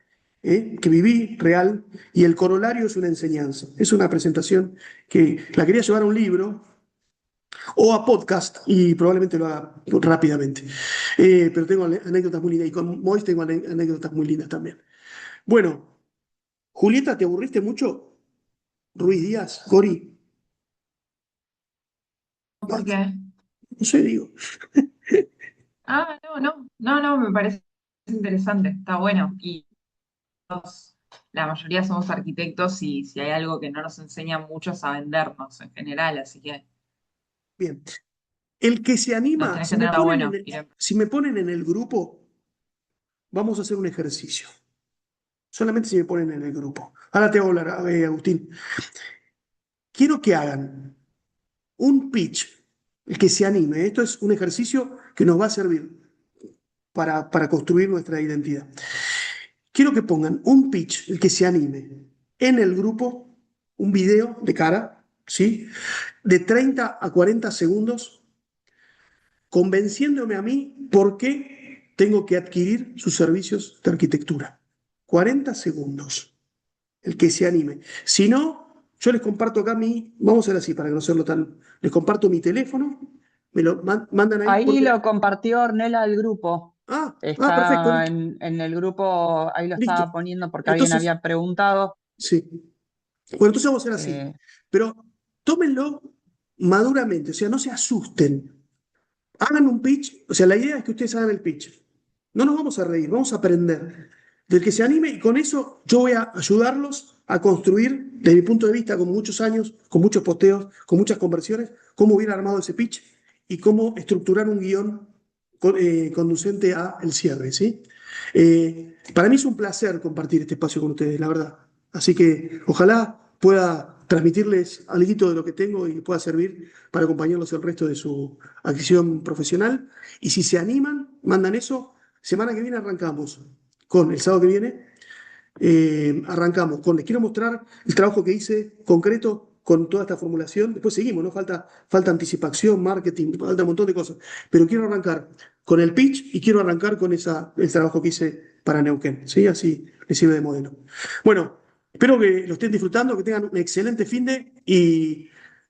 S1: que viví real y el corolario es una enseñanza. Es una presentación que la quería llevar a un libro o a podcast y probablemente lo haga rápidamente. Pero tengo anécdotas muy lindas y con Mois tengo anécdotas muy lindas también. Bueno, Julieta, ¿te aburriste mucho? Ruiz Díaz, Cori,
S3: ¿Por qué?
S1: no sé, digo.
S3: Ah, no, me parece interesante, está bueno. Y la mayoría somos arquitectos y si hay algo que no nos enseñan mucho es a vendernos en general, así que
S1: Bien. El que se
S3: Los
S1: anima,
S3: tenés que tener bueno.
S1: si me ponen en el grupo, vamos a hacer un ejercicio. Solamente si me ponen en el grupo. Ahora te voy a hablar, Agustín. Quiero que hagan un pitch, el que se anime. Esto es un ejercicio que nos va a servir para construir nuestra identidad. Quiero que pongan un pitch, el que se anime, en el grupo, un video de cara, ¿sí? De 30 a 40 segundos, convenciéndome a mí por qué tengo que adquirir sus servicios de arquitectura. 40 segundos, el que se anime. Si no, yo les comparto acá vamos a hacer así para que no sea les comparto mi teléfono, me lo mandan ahí.
S5: Ahí lo compartió Ornella al grupo.
S1: Perfecto.
S5: Está en el grupo, ahí lo
S1: Listo.
S5: estaba poniendo porque alguien
S1: Entonces,
S5: había preguntado.
S1: Sí. Bueno, entonces vamos a hacer así. Pero tómenlo maduramente, o sea, no se asusten. Hagan un pitch, o sea, la idea es que ustedes hagan el pitch. No nos vamos a reír, vamos a aprender. Del que se anime y con eso yo voy a ayudarlos a construir, desde mi punto de vista, con muchos años, con muchos posteos, con muchas conversiones, cómo hubiera armado ese pitch y cómo estructurar un guión conducente a el cierre, ¿sí? Para mí es un placer compartir este espacio con ustedes, la verdad. Así que ojalá pueda transmitirles algo de lo que tengo y pueda servir para acompañarlos el resto de su acción profesional. Y si se animan, mandan eso. Semana que viene arrancamos con el sábado que viene. Arrancamos con, les quiero mostrar el trabajo que hice concreto con toda esta formulación. Después seguimos, ¿no? Falta anticipación, marketing, falta un montón de cosas. Pero quiero arrancar con el pitch y quiero arrancar con el trabajo que hice para Neuquén, ¿sí? Así les sirve de modelo. Bueno, espero que lo estén disfrutando, que tengan un excelente finde y,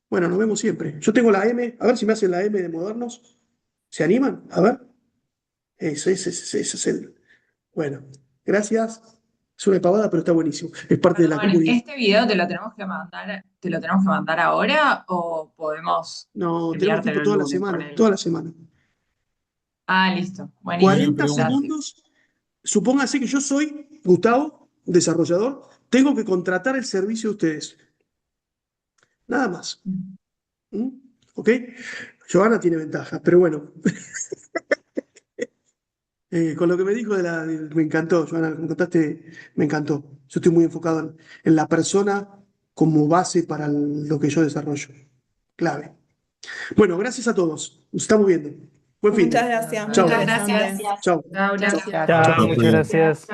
S1: bueno, nos vemos siempre. Yo tengo la M, a ver si me hacen la M de Modernos. ¿Se animan? A ver. Ese es el... Bueno, gracias. Es una pavada, pero está buenísimo. Es parte de la comunidad.
S3: ¿Este video te lo tenemos que mandar ahora o podemos
S1: No, tenemos
S3: enviártelo
S1: tiempo
S3: el
S1: toda la
S3: lunes,
S1: semana,
S3: ponele?
S1: toda la semana.
S3: Listo. Buenísimo.
S1: 40 segundos. Supónganse que yo soy Gustavo, desarrollador, tengo que contratar el servicio de ustedes. Nada más. ¿Ok? Giovanna tiene ventaja, pero bueno. Con lo que me dijo me encantó, Giovanna, lo que me contaste, me encantó. Yo estoy muy enfocado en la persona como base para lo que yo desarrollo. Clave. Bueno, gracias a todos. Nos estamos viendo. Buen fin.
S4: Muchas gracias.
S1: Chao.
S4: Muy interesante.
S3: Gracias.
S1: Chao.
S3: Chao, gracias.
S1: Chao.
S11: Muchas gracias.